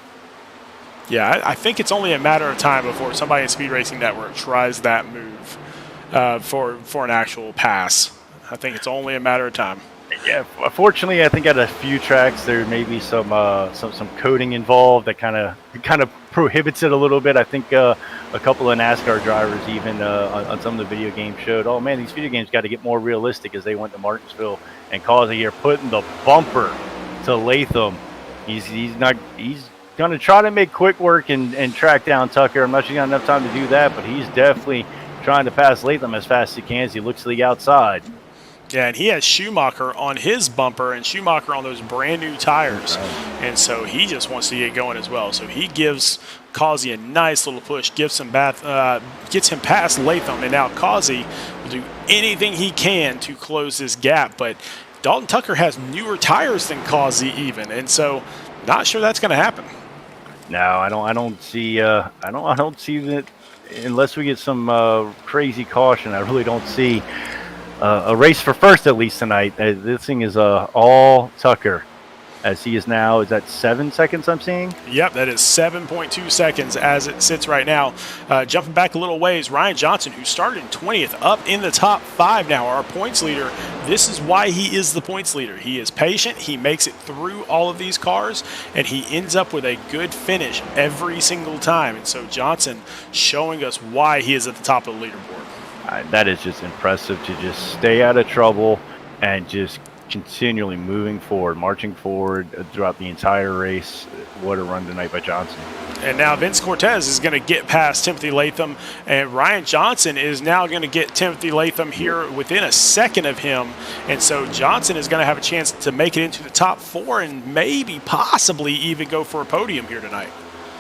Yeah, I think it's only a matter of time before somebody in Speed Racing Network tries that move for an actual pass. I think it's only a matter of time.
Yeah, fortunately, I think at a few tracks there may be some coding involved that kind of prohibits it a little bit. I think a couple of NASCAR drivers even on some of the video games showed, oh man, these video games got to get more realistic as they went to Martinsville and Causey here putting the bumper to Latham. He's going to try to make quick work and track down Tucker. I'm not sure he got enough time to do that, but he's definitely trying to pass Latham as fast as he can as he looks to the outside.
Yeah, and he has Schumacher on his bumper and Schumacher on those brand new tires. And so he just wants to get going as well. So he gives Causey a nice little push, gets him past Latham. And now Causey will do anything he can to close this gap. But Dalton Tucker has newer tires than Causey even. And so not sure that's going to happen.
No, I don't see that unless we get some crazy caution. I really don't see a race for first, at least tonight. This thing is all Tucker, as he is now. Is that 7 seconds I'm seeing?
Yep, that is 7.2 seconds as it sits right now. Jumping back a little ways, Ryan Johnson, who started in 20th, up in the top 5 now, our points leader. This is why he is the points leader. He is patient. He makes it through all of these cars, and he ends up with a good finish every single time. And so Johnson showing us why he is at the top of the leaderboard.
That is just impressive to just stay out of trouble and just continually moving forward, marching forward throughout the entire race. What a run tonight by Johnson.
And now Vince Cortez is going to get past Timothy Latham, and Ryan Johnson is now going to get Timothy Latham here within a second of him. And so Johnson is going to have a chance to make it into the top 4 and maybe possibly even go for a podium here tonight.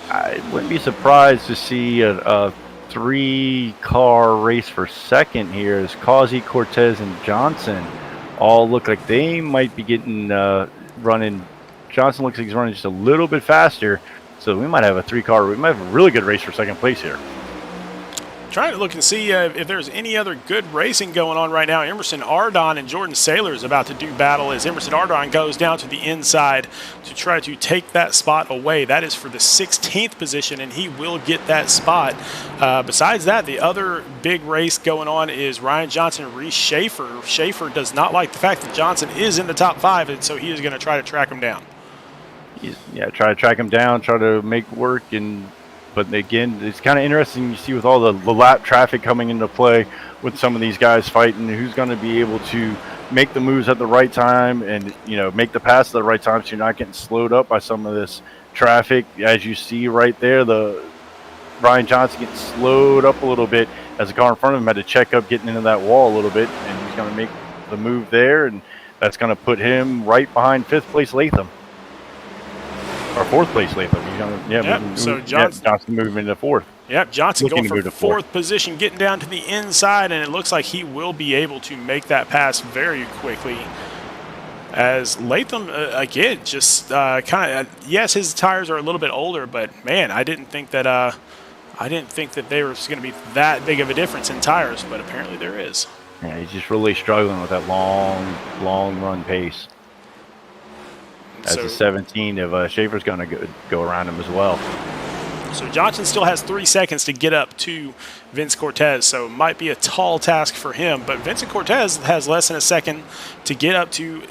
I wouldn't be surprised to see a 3-car race for second here as Causey, Cortez, and Johnson all look like they might be getting running. Johnson looks like he's running just a little bit faster, so we might have a 3-car. We might have a really good race for second place here.
Trying to look and see if there's any other good racing going on right now. Emerson Ardon and Jordan Saylor is about to do battle as Emerson Ardon goes down to the inside to try to take that spot away. That is for the 16th position, and he will get that spot. Besides that, the other big race going on is Ryan Johnson and Reese Schaefer. Schaefer does not like the fact that Johnson is in the top 5, and so he is going to try to track him down.
Try to track him down, try to make work. But again, it's kind of interesting. You see with all the lap traffic coming into play with some of these guys fighting, who's going to be able to make the moves at the right time and, make the pass at the right time so you're not getting slowed up by some of this traffic. As you see right there, the Ryan Johnson gets slowed up a little bit as the car in front of him had to check up getting into that wall a little bit, and he's going to make the move there, and that's going to put him right behind 5th place Latham. Or 4th place Latham. He's gonna,
so Johnson
moving to 4th.
Yep, Johnson
Looking
going for 4th position, getting down to the inside, and it looks like he will be able to make that pass very quickly. As Latham, again, just kind of, yes, his tires are a little bit older, but man, I didn't think that there was going to be that big of a difference in tires, but apparently there is.
Yeah, he's just really struggling with that long run pace. As the 17 of Schaefer's going to go around him as well.
So Johnson still has 3 seconds to get up to Vince Cortez, so it might be a tall task for him. But Vincent Cortez has less than a second to get up to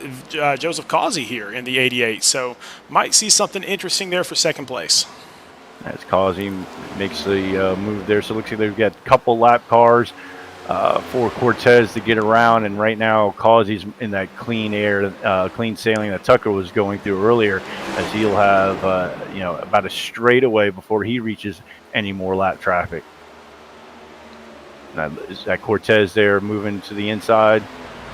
Joseph Causey here in the 88, so might see something interesting there for 2nd place.
As Causey makes the move there, so it looks like they've got a couple lap cars for Cortez to get around, and right now Causey's in that clean air, clean sailing that Tucker was going through earlier, as he'll have about a straightaway before he reaches any more lap traffic. Is that Cortez there moving to the inside?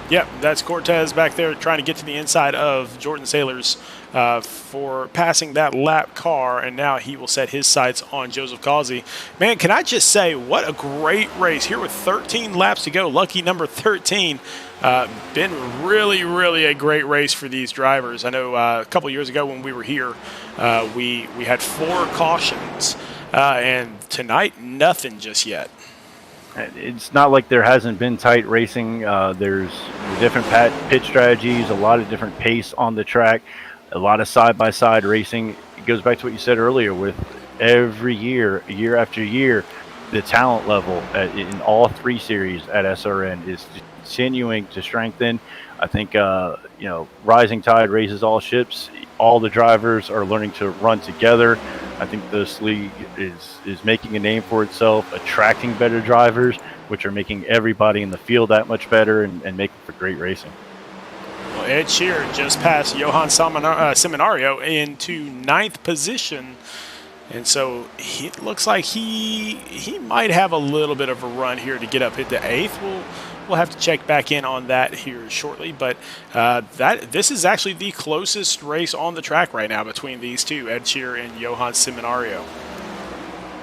Yep, that's Cortez back there trying to get to the inside of Jordan Sailors for passing that lap car, and now he will set his sights on Joseph Causey. Man, can I just say, what a great race here with 13 laps to go. Lucky number 13. Been really, really a great race for these drivers. I know a couple years ago when we were here, we had 4 cautions, and tonight, nothing just yet.
It's not like there hasn't been tight racing. There's different pit strategies, a lot of different pace on the track, a lot of side-by-side racing. It goes back to what you said earlier with every year after year, the talent level in all 3 series at SRN is continuing to strengthen. I think, rising tide raises all ships. All the drivers are learning to run together. I think this league is making a name for itself, attracting better drivers, which are making everybody in the field that much better and making for great racing.
Well, Ed Shear just passed Johan Seminario into 9th position, and so it looks like he might have a little bit of a run here to get up into 8th. We'll have to check back in on that here shortly, but this is actually the closest race on the track right now between these two, Ed Shear and Johan Seminario.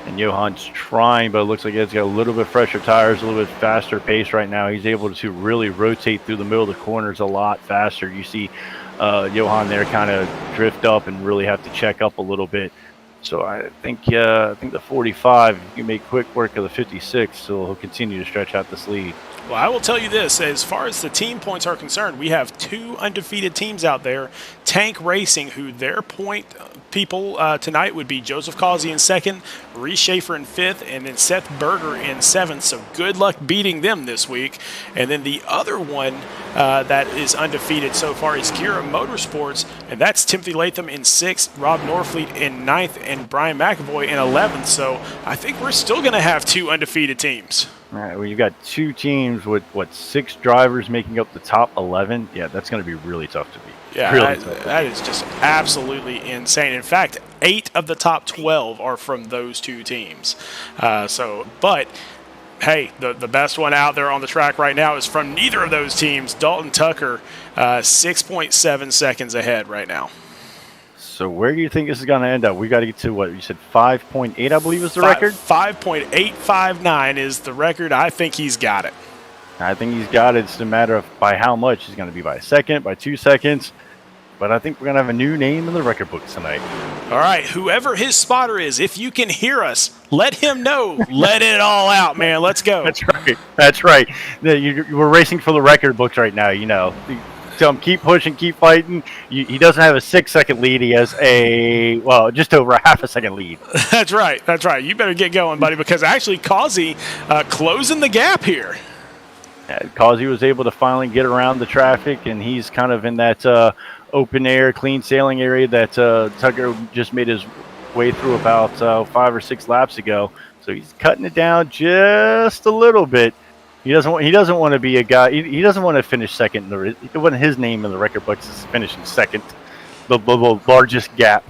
And Johan's trying, but it looks like he's got a little bit fresher tires, a little bit faster pace right now. He's able to really rotate through the middle of the corners a lot faster. You see Johan there kind of drift up and really have to check up a little bit. So I think the 45, you can make quick work of the 56, so he'll continue to stretch out this lead.
Well, I will tell you this, as far as the team points are concerned, we have 2 undefeated teams out there. Tank Racing, who their point people tonight would be Joseph Causey in 2nd, Reese Schaefer in 5th, and then Seth Berger in 7th. So good luck beating them this week. And then the other one that is undefeated so far is Gira Motorsports, and that's Timothy Latham in 6th, Rob Norfleet in 9th, and Brian McAvoy in 11th. So I think we're still going to have 2 undefeated teams.
All right, well, you've got 2 teams with, 6 drivers making up the top 11. Yeah, that's going to be really tough to beat.
Yeah,
really
that is just absolutely insane. In fact, 8 of the top 12 are from those 2 teams. But hey, the best one out there on the track right now is from neither of those teams. Dalton Tucker, 6.7 seconds ahead right now.
So where do you think this is going to end up? We got to get to what you said, 5.8, I believe is the record.
5.859 is the record. I think he's got it.
I think he's got it. It's a matter of by how much. He's going to be by a second, by 2 seconds. But I think we're going to have a new name in the record books tonight.
All right, whoever his spotter is, if you can hear us, let him know. Let it all out, man. Let's go.
That's right. We're racing for the record books right now, you know. Tell him keep pushing, keep fighting. He doesn't have a 6-second lead. He has just over a half a second lead.
That's right. You better get going, buddy, because actually Causey closing the gap here.
Causey was able to finally get around the traffic, and he's kind of in that open air, clean sailing area that Tucker just made his way through about 5 or 6 laps ago. So he's cutting it down just a little bit. He doesn't want to be a guy. He doesn't want to finish second. It wasn't his name in the record books is finishing second, the largest gap.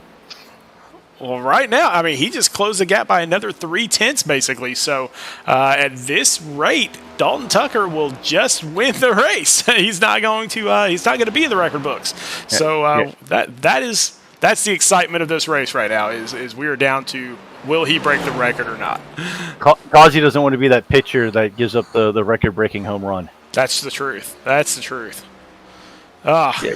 Well, right now, I mean, he just closed the gap by another 0.3 basically. So at this rate, Dalton Tucker will just win the race. He's not going to. He's not going to be in the record books. So that's the excitement of this race right now. Is we are down to will he break the record or not?
Causey doesn't want to be that pitcher that gives up the record-breaking home run.
That's the truth. That's the truth. Ah.
Yeah.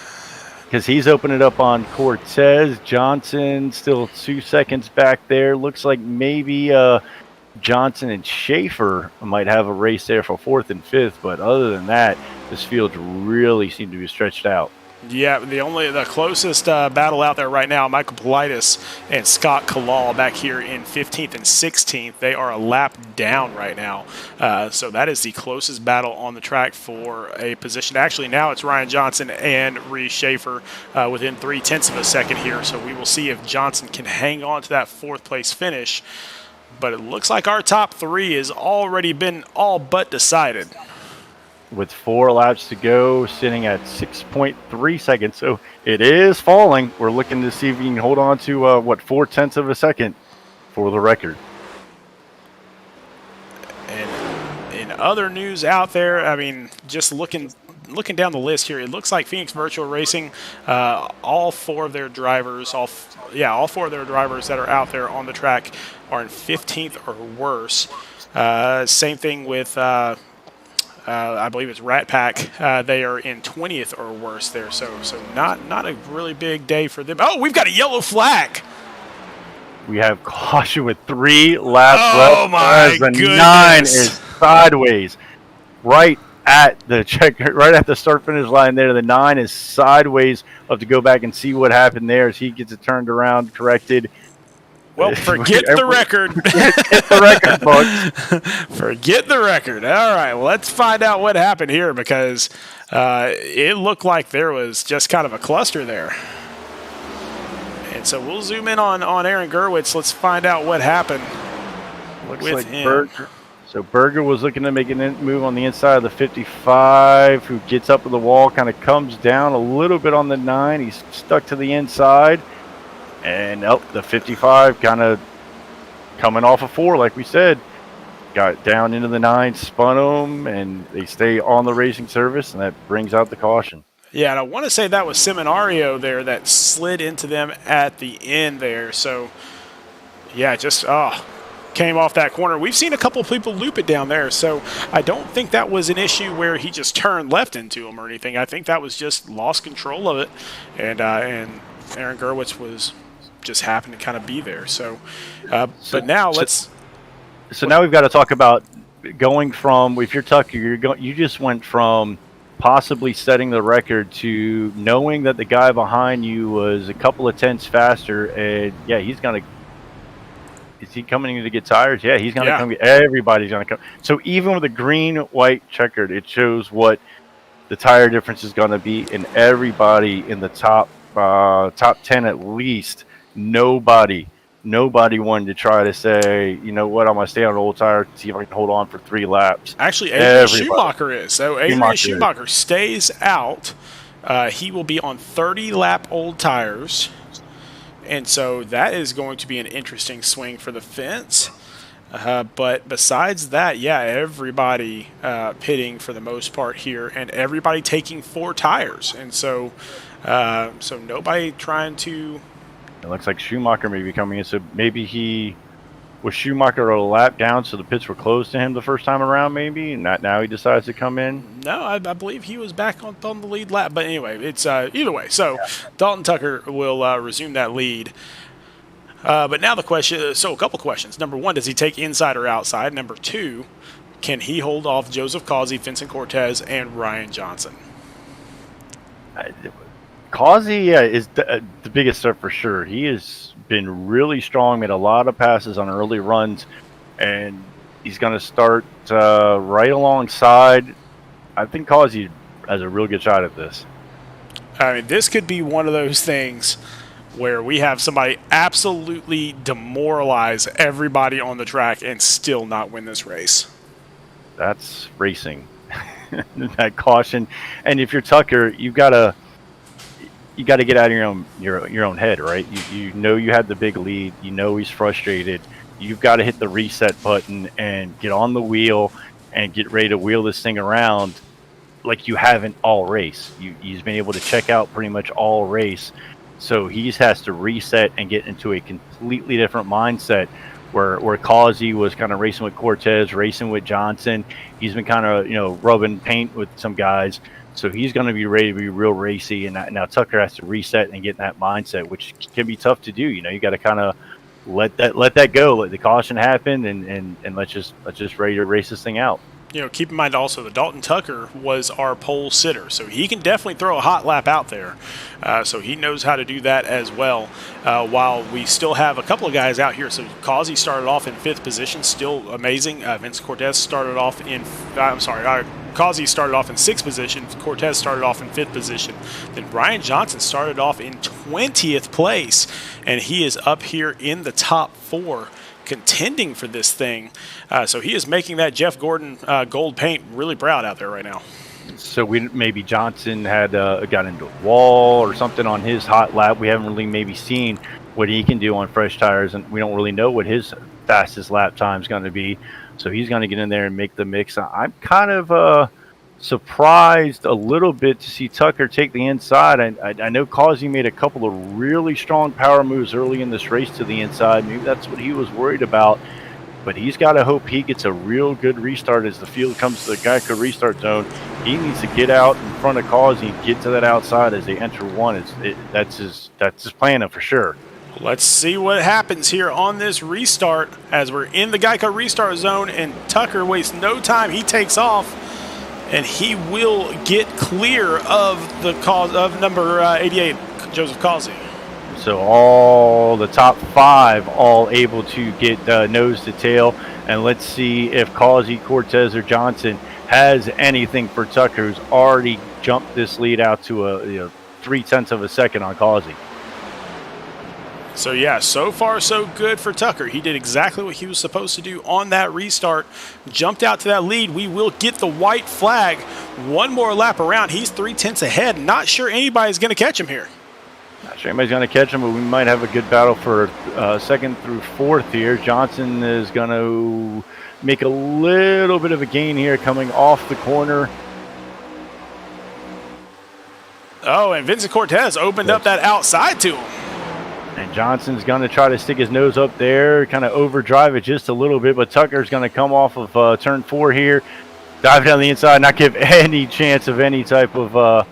Because he's opening it up on Cortez. Johnson still 2 seconds back there. Looks like maybe Johnson and Schaefer might have a race there for 4th and 5th. But other than that, this field really seemed to be stretched out.
Yeah, the closest battle out there right now, Michael Politis and Scott Kalal back here in 15th and 16th. They are a lap down right now. So that is the closest battle on the track for a position. Actually, now it's Ryan Johnson and Reese Schaefer within 0.3 of a second here. So we will see if Johnson can hang on to that 4th place finish. But it looks like our top 3 has already been all but decided.
With 4 laps to go, sitting at 6.3 seconds. So it is falling. We're looking to see if we can hold on to, 0.4 of a second for the record.
And in other news out there, I mean, just looking down the list here, it looks like Phoenix Virtual Racing, all 4 of their drivers, all 4 of their drivers that are out there on the track are in 15th or worse. Same thing with... I believe it's Rat Pack. They are in 20th or worse there, so not a really big day for them. Oh, we've got a yellow flag.
We have caution with 3 laps left.
Oh my
goodness!
The
9 is sideways, right at the start finish line there. The 9 is sideways. We'll have to go back and see what happened there as he gets it turned around, corrected.
Well, forget the record.
Forget the record, folks.
Forget the record. All right, well, let's find out what happened here because it looked like there was just kind of a cluster there. And so we'll zoom in on Aaron Gerwitz. Let's find out what happened
Looks
with
like
him.
Berger. So Berger was looking to make a move on the inside of the 55, who gets up to the wall, kind of comes down a little bit on the 9. He's stuck to the inside. And the 55 kind of coming off of 4, like we said, got down into the 9, spun them, and they stay on the racing surface, and that brings out the caution.
Yeah, and I want to say that was Seminario there that slid into them at the end there. So, yeah, just came off that corner. We've seen a couple of people loop it down there, so I don't think that was an issue where he just turned left into him or anything. I think that was just lost control of it, and Aaron Gerwitz was just happened to kind of be there. So but now let's.
So now we've got to talk about going from, if you're Tucker, you just went from possibly setting the record to knowing that the guy behind you was a couple of tenths faster, and yeah, he's gonna. Is he coming in to get tires? Yeah, he's gonna come. Everybody's gonna come. So even with a green, white checkered, it shows what the tire difference is gonna be, and everybody in the top 10 at least. Nobody wanted to try to say, you know what, I'm going to stay on an old tire to see if I can hold on for 3 laps.
Actually, Adrian Schumacher is. So Adrian Schumacher stays out. He will be on 30-lap old tires. And so that is going to be an interesting swing for the fence. But besides that, yeah, everybody pitting for the most part here, and everybody taking 4 tires. And so nobody trying to...
It looks like Schumacher may be coming in. So maybe was Schumacher a lap down, so the pits were closed to him the first time around, maybe? And now he decides to come in?
No, I believe he was back on the lead lap. But anyway, it's either way. So Dalton Tucker will resume that lead. But now the question, so a couple questions. Number 1, does he take inside or outside? Number 2, can he hold off Joseph Causey, Vincent Cortez, and Ryan Johnson?
Causey is the biggest start for sure. He has been really strong, made a lot of passes on early runs, and he's going to start right alongside. I think Causey has a real good shot at this.
I mean, this could be one of those things where we have somebody absolutely demoralize everybody on the track and still not win this race.
That's racing. That caution. And if you're Tucker, you've got to... you got to get out of your own head, right? You know you had the big lead. You know he's frustrated. You've got to hit the reset button and get on the wheel and get ready to wheel this thing around like you haven't all race. He's been able to check out pretty much all race, so he has to reset and get into a completely different mindset. Where Causey was kind of racing with Cortez, racing with Johnson. He's been kind of rubbing paint with some guys. So he's going to be ready to be real racy, and now Tucker has to reset and get in that mindset, which can be tough to do. You got to kind of let that go, let the caution happen, and let's just ready to race this thing out.
Keep in mind also that Dalton Tucker was our pole sitter, so he can definitely throw a hot lap out there. So he knows how to do that as well. While we still have a couple of guys out here, so Causey started off in 5th position, still amazing. Vince Cortez started off in, Causey started off in 6th position. Cortez started off in 5th position. Then Brian Johnson started off in 20th place, and he is up here in the top 4. Contending for this thing. So he is making that Jeff Gordon gold paint really proud out there right now.
So maybe Johnson had got into a wall or something on his hot lap. We haven't really maybe seen what he can do on fresh tires, and we don't really know what his fastest lap time is going to be. So he's going to get in there and make the mix. I'm kind of surprised a little bit to see Tucker take the inside. I know Causey made a couple of really strong power moves early in this race to the inside. Maybe that's what he was worried about. But he's got to hope he gets a real good restart as the field comes to the Geico restart zone. He needs to get out in front of Causey and get to that outside as they enter one. That's his plan for sure.
Let's see what happens here on this restart as we're in the Geico restart zone, and Tucker wastes no time. He takes off, and he will get clear of the cause of number 88, Joseph Causey.
So all the top 5 all able to get nose to tail, and let's see if Causey, Cortez, or Johnson has anything for Tucker, who's already jumped this lead out to a 0.3 of a second on Causey.
So yeah, so far so good for Tucker. He did exactly what he was supposed to do on that restart. Jumped out to that lead. We will get the white flag. One more lap around. He's 0.3 ahead. Not sure anybody's going to catch him here.
Not sure anybody's going to catch him, but we might have a good battle for 2nd through 4th here. Johnson is going to make a little bit of a gain here coming off the corner.
Oh, and Vincent Cortez opened up that outside to him.
And Johnson's going to try to stick his nose up there, kind of overdrive it just a little bit, but Tucker's going to come off of turn 4 here, dive down the inside, not give any chance of any type of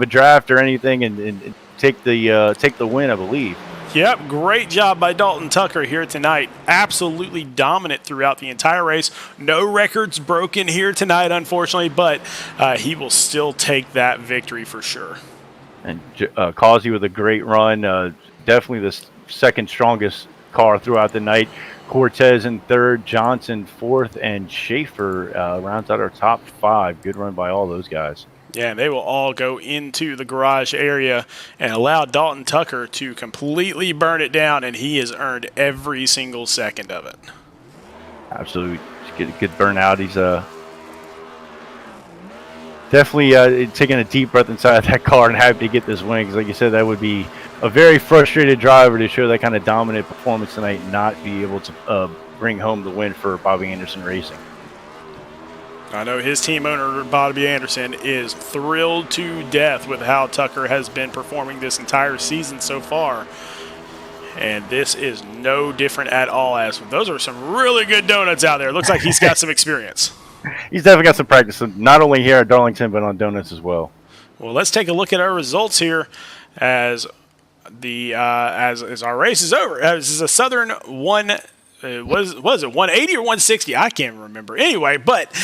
draft or anything, and take the win, I believe.
Yep, great job by Dalton Tucker here tonight. Absolutely dominant throughout the entire race. No records broken here tonight, unfortunately, but he will still take that victory for sure.
And Causey with a great run. Definitely the second strongest car throughout the night. Cortez in 3rd, Johnson 4th, and Schaefer rounds out our top 5. Good run by all those guys.
Yeah, and they will all go into the garage area and allow Dalton Tucker to completely burn it down, and he has earned every single second of it.
Absolutely. Get a good burnout. He's definitely taking a deep breath inside of that car and happy to get this win, because like you said, that would be a very frustrated driver to show that kind of dominant performance tonight and not be able to bring home the win for Bobby Anderson Racing.
I know his team owner, Bobby Anderson, is thrilled to death with how Tucker has been performing this entire season so far. And this is no different at all. As those are some really good donuts out there. Looks like he's got some experience.
He's definitely got some practice, not only here at Darlington, but on donuts as well.
Well, let's take a look at our results here as as our race is over. This is a Southern one. Was it 180 or 160? I can't remember. Anyway, but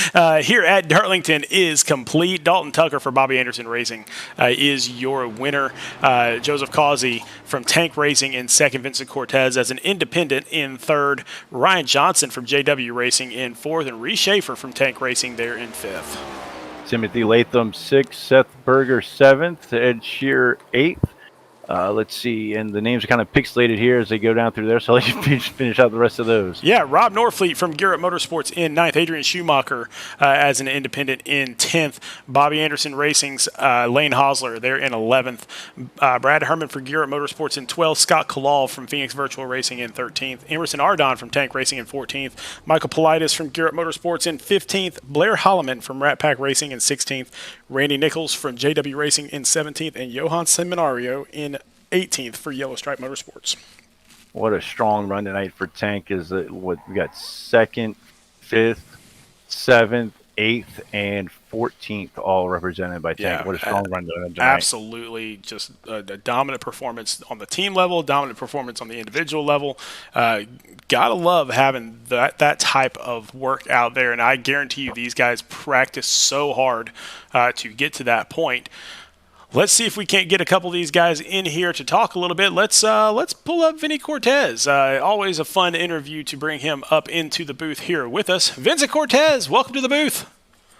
here at Darlington is complete. Dalton Tucker for Bobby Anderson Racing is your winner. Joseph Causey from Tank Racing in 2nd. Vincent Cortez as an independent in 3rd. Ryan Johnson from JW Racing in 4th. And Reese Schaefer from Tank Racing there in 5th.
Timothy Latham 6th, Seth Berger 7th, Ed Shearer 8th, Let's see, and the names are kind of pixelated here as they go down through there, so I'll let you finish out the rest of those.
Yeah, Rob Norfleet from Garrett Motorsports in 9th, Adrian Schumacher as an independent in 10th, Bobby Anderson Racing's Lane Hosler, they're in 11th, Brad Herman for Garrett Motorsports in 12th, Scott Kalal from Phoenix Virtual Racing in 13th, Emerson Ardon from Tank Racing in 14th, Michael Politis from Garrett Motorsports in 15th, Blair Holloman from Rat Pack Racing in 16th, Randy Nichols from JW Racing in 17th, and Johan Seminario in 18th for Yellow Stripe Motorsports.
What a strong run tonight for Tank. We got 2nd, 5th, 7th, 8th, and 14th all represented by Tank.
Yeah,
what a strong run tonight.
Absolutely. Just a dominant performance on the team level, dominant performance on the individual level. Gotta love having that type of work out there, and I guarantee you these guys practice so hard to get to that point. Let's see if we can't get a couple of these guys in here to talk a little bit. Let's pull up Vinny Cortez. Always a fun interview to bring him up into the booth here with us. Vincent Cortez, welcome to the booth.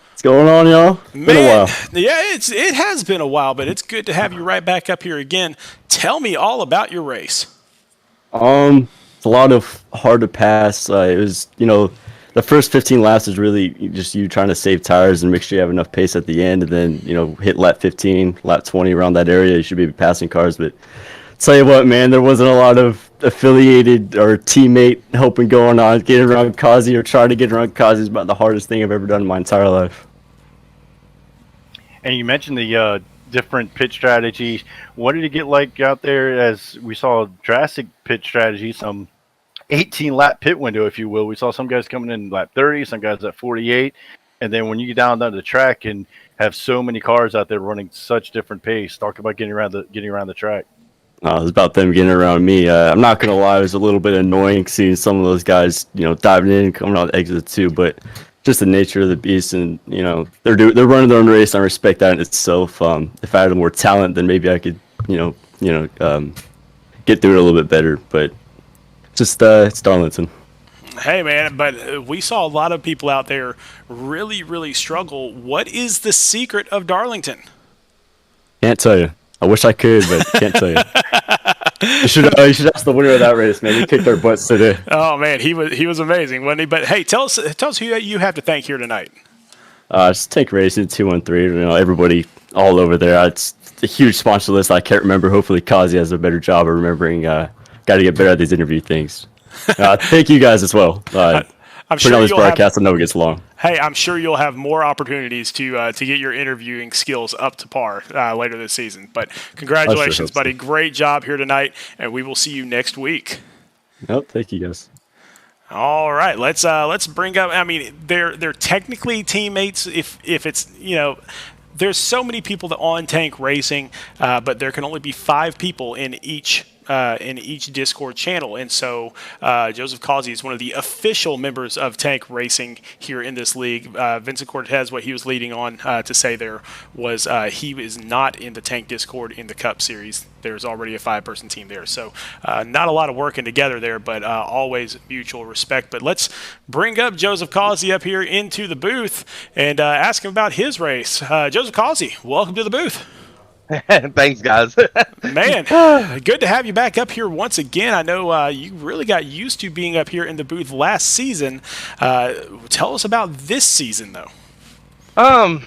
What's going on, y'all? Been a while.
Yeah, it has been a while, but it's good to have you right back up here again. Tell me all about your race.
It's a lot of hard to pass. It was, the first 15 laps is really just you trying to save tires and make sure you have enough pace at the end, and then hit lap 15, lap 20 around that area. You should be passing cars, but tell you what, man, there wasn't a lot of affiliated or teammate helping going on. Getting around Kazi or trying to get around Kazi is about the hardest thing I've ever done in my entire life.
And you mentioned the different pit strategies. What did it get like out there? As we saw drastic pit strategy, some 18-lap pit window, if you will. We saw some guys coming in lap 30, some guys at 48, and then when you get down to the track and have so many cars out there running such different pace, talk about getting around the track.
It was about them getting around me. I'm not gonna lie, it was a little bit annoying seeing some of those guys, diving in and coming out the exit too. But just the nature of the beast, and they're running their own race. I respect that in itself. If I had more talent, then maybe I could, get through it a little bit better. But just it's Darlington.
Hey, man, but we saw a lot of people out there really, really struggle. What is the secret of Darlington?
Can't tell you. I wish I could, but can't tell you. You should ask the winner of that race, man. He kicked our butts today.
Oh, man, he was amazing, wasn't he? But, hey, tell us who you have to thank here tonight.
Just Tank Racing 213. Everybody all over there. It's a huge sponsor list. I can't remember. Hopefully, Kazi has a better job of remembering. Got to get better at these interview things. Thank you guys as well.
I'm sure
on this broadcast, I know it gets long.
Hey, I'm sure you'll have more opportunities to get your interviewing skills up to par later this season. But congratulations, buddy. So. Great job here tonight, and we will see you next week.
Nope, thank you guys.
All right, let's bring up. I mean, they're technically teammates. If it's there's so many people that on Tank Racing, but there can only be 5 people in each Discord channel, and so Joseph Causey is one of the official members of Tank Racing here in this league. Vincent Cortez, what he was leading on to say there was he is not in the Tank Discord in the Cup Series. There's already a 5-person team there, so not a lot of working together there, but always mutual respect. But let's bring up Joseph Causey up here into the booth and ask him about his race. Joseph Causey, welcome to the booth.
Thanks, guys.
Man, good to have you back up here once again. I know you really got used to being up here in the booth last season. Tell us about this season, though.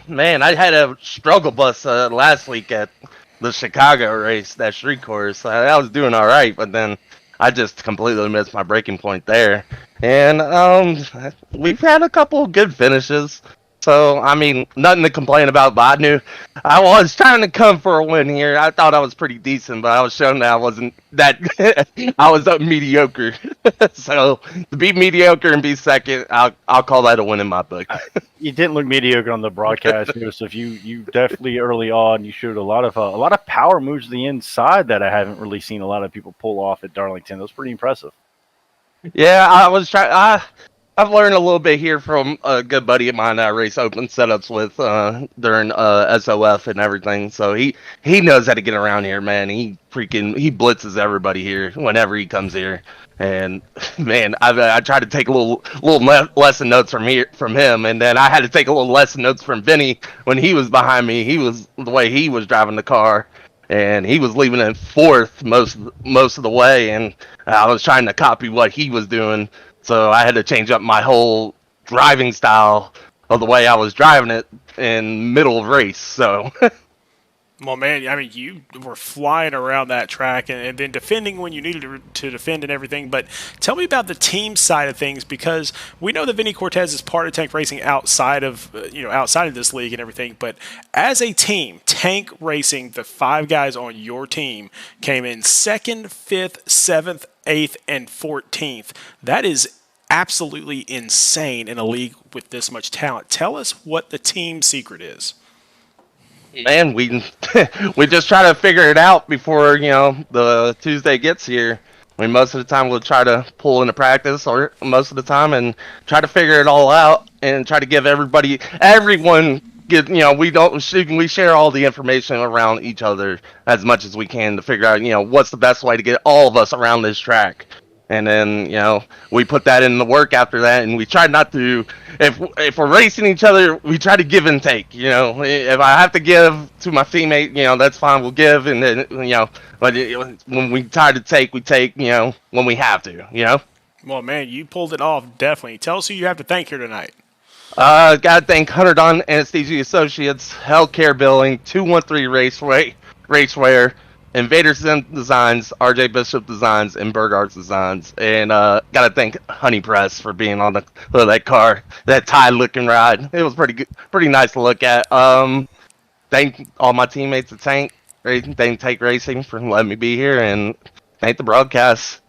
Man, I had a struggle bus last week at the Chicago race, that street course. I was doing all right, but then I just completely missed my breaking point there. And we've had a couple good finishes. So, I mean, nothing to complain about, but I knew I was trying to come for a win here. I thought I was pretty decent, but I was shown that I wasn't that I was mediocre. So, to be mediocre and be second, I'll call that a win in my book.
You didn't look mediocre on the broadcast, Joseph. You definitely early on you showed a lot of power moves to the inside that I haven't really seen a lot of people pull off at Darlington. That was pretty impressive.
Yeah, I was trying. I've learned a little bit here from a good buddy of mine that I race open setups with during SOF and everything. So he knows how to get around here, man. He blitzes everybody here whenever he comes here. And man, I tried to take a little lesson notes from him, and then I had to take a little lesson notes from Vinny when he was behind me. The way he was driving the car. and he was leaving in fourth most of the way, and I was trying to copy what he was doing, so I had to change up my whole driving style of the way I was driving it in middle of race. So
Well, man, I mean, you were flying around that track and then defending when you needed to defend and everything. But tell me about the team side of things, because we know that Vinny Cortez is part of Tank Racing outside of outside of this league and everything. But as a team, Tank Racing, the 5 guys on your team came in 2nd, 5th, 7th, 8th, and 14th. That is absolutely insane in a league with this much talent. Tell us what the team secret is.
man, we we just try to figure it out before the Tuesday gets here. I mean, most of the time we'll try to pull into practice, or most of the time, and try to figure it all out and try to give everyone get we share all the information around each other as much as we can to figure out what's the best way to get all of us around this track. And then, we put that in the work after that, and we try not to, if we're racing each other, we try to give and take, If I have to give to my teammate, that's fine, we'll give, and then, but when we try to take, we take, when we have to,
Well, man, you pulled it off, definitely. Tell us who you have to thank here tonight.
Gotta thank Hunter Don Anesthesia Associates, Healthcare Billing, 213 Racewear, Invader Sim Designs, RJ Bishop Designs, and Burghart's Designs. And gotta thank Honey Press for being on the hood of that car, that tie-looking ride. It was pretty good, pretty nice to look at. Thank all my teammates at Tank Racing for letting me be here, and thank the broadcast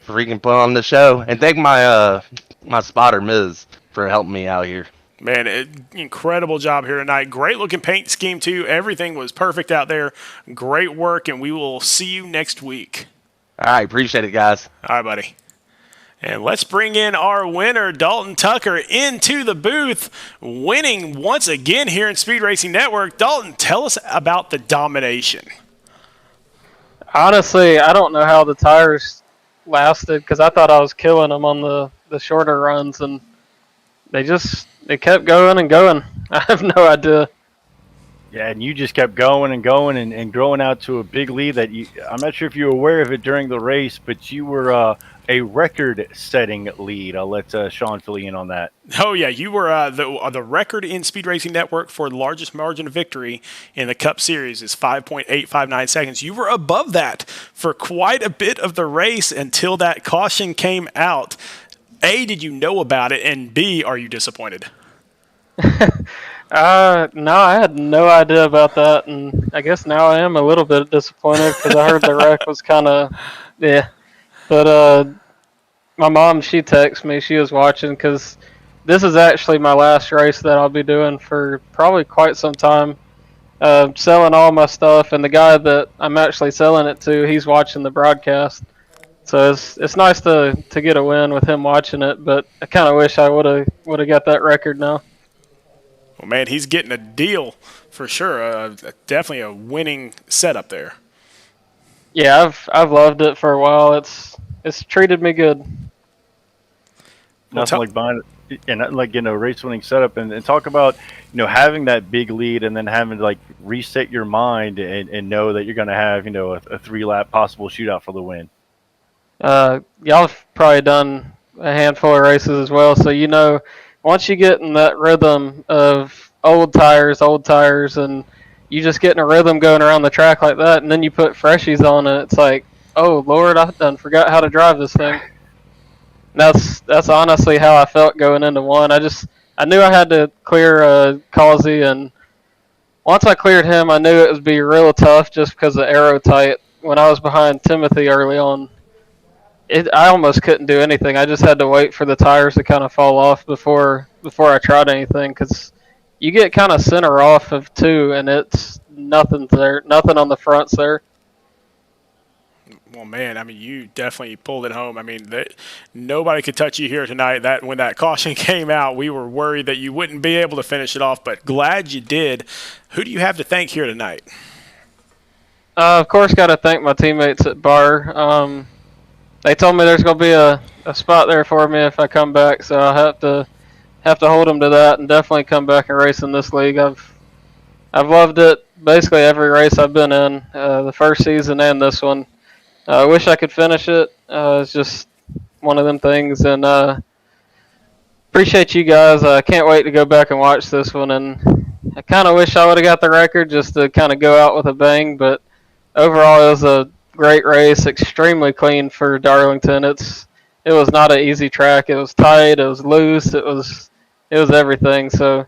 for freaking putting on the show. And thank my my spotter Miz for helping me out here.
Man, incredible job here tonight. Great looking paint scheme, too. Everything was perfect out there. Great work, and we will see you next week.
All right, appreciate it, guys.
All right, buddy. And let's bring in our winner, Dalton Tucker, into the booth, winning once again here in Speed Racing Network. Dalton, tell us about the domination.
Honestly, I don't know how the tires lasted, because I thought I was killing them on the shorter runs, and they kept going and going. I have no idea.
Yeah, and you just kept going and going and growing out to a big lead that I'm not sure if you were aware of it during the race, but you were a record-setting lead. I'll let Sean fill you in on that.
Oh, yeah, you were the record in Speed Racing Network for the largest margin of victory in the Cup Series is 5.859 seconds. You were above that for quite a bit of the race until that caution came out. A, did you know about it? And B, are you disappointed?
No, I had no idea about that, and I guess now I am a little bit disappointed because I heard the wreck was kind of, yeah. But my mom, she texted me. She was watching because this is actually my last race that I'll be doing for probably quite some time, selling all my stuff, and the guy that I'm actually selling it to, he's watching the broadcast. So it's nice to get a win with him watching it, but I kind of wish I would have got that record now.
Well, man, he's getting a deal for sure. Definitely a winning setup there.
Yeah, I've loved it for a while. It's treated me good.
Nothing like buying it and like getting a race winning setup, and talk about having that big lead and then having to like reset your mind and know that you're going to have a 3-lap possible shootout for the win.
Y'all have probably done a handful of races as well, so once you get in that rhythm of old tires, and you just get in a rhythm going around the track like that, and then you put freshies on it, it's like, oh Lord, I done forgot how to drive this thing. That's honestly how I felt going into one. I knew I had to clear Causey, and once I cleared him, I knew it would be real tough just because of aero tight. When I was behind Timothy early on, I almost couldn't do anything. I just had to wait for the tires to kind of fall off before I tried anything, because you get kind of center off of 2, and it's nothing there, nothing on the fronts there.
Well, man, I mean, you definitely pulled it home. I mean, nobody could touch you here tonight. When that caution came out, we were worried that you wouldn't be able to finish it off, but glad you did. Who do you have to thank here tonight?
Of course, got to thank my teammates at Bar. They told me there's going to be a spot there for me if I come back, so I'll have to hold them to that and definitely come back and race in this league. I've loved it basically every race I've been in, the first season and this one. I wish I could finish it. It's just one of them things, and appreciate you guys. I can't wait to go back and watch this one, and I kind of wish I would have got the record just to kind of go out with a bang, but overall it was a great race, extremely clean for Darlington. It was not an easy track. It was tight, it was loose, it was everything. So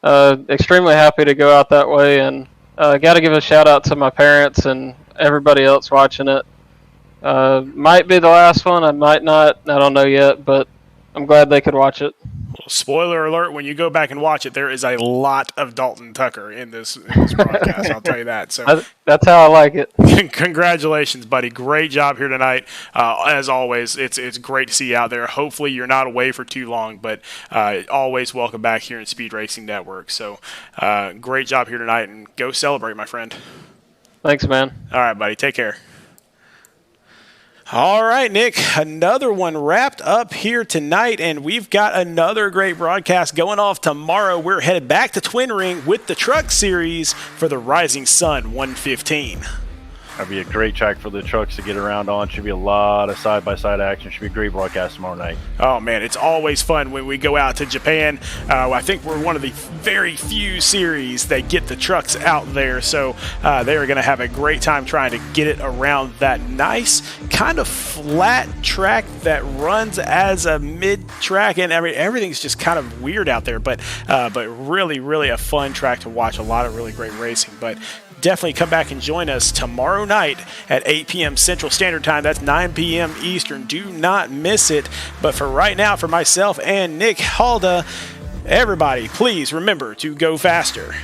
extremely happy to go out that way, and got to give a shout out to my parents and everybody else watching it. Might be the last one, I might not, I don't know yet, but I'm glad they could watch it.
Well, spoiler alert, when you go back and watch it, there is a lot of Dalton Tucker in this broadcast, I'll tell you that. So
that's how I like it.
Congratulations, buddy. Great job here tonight. As always, it's great to see you out there. Hopefully you're not away for too long, but always welcome back here in Speed Racing Network. So great job here tonight, and go celebrate, my friend.
Thanks, man.
All right, buddy. Take care. All right, Nick, another one wrapped up here tonight, and we've got another great broadcast going off tomorrow. We're headed back to Twin Ring with the Truck Series for the Rising Sun 115.
That'd be a great track for the trucks to get around on. Should be a lot of side-by-side action. Should be a great broadcast tomorrow night.
Oh, man, it's always fun when we go out to Japan. I think we're one of the very few series that get the trucks out there, so they are going to have a great time trying to get it around that nice kind of flat track that runs as a mid-track, and everything's just kind of weird out there, but really, really a fun track to watch. A lot of really great racing, but definitely come back and join us tomorrow night at 8 p.m. Central Standard Time. That's 9 p.m. Eastern. Do not miss it. But for right now, for myself and Nick Halda, everybody, please remember to go faster.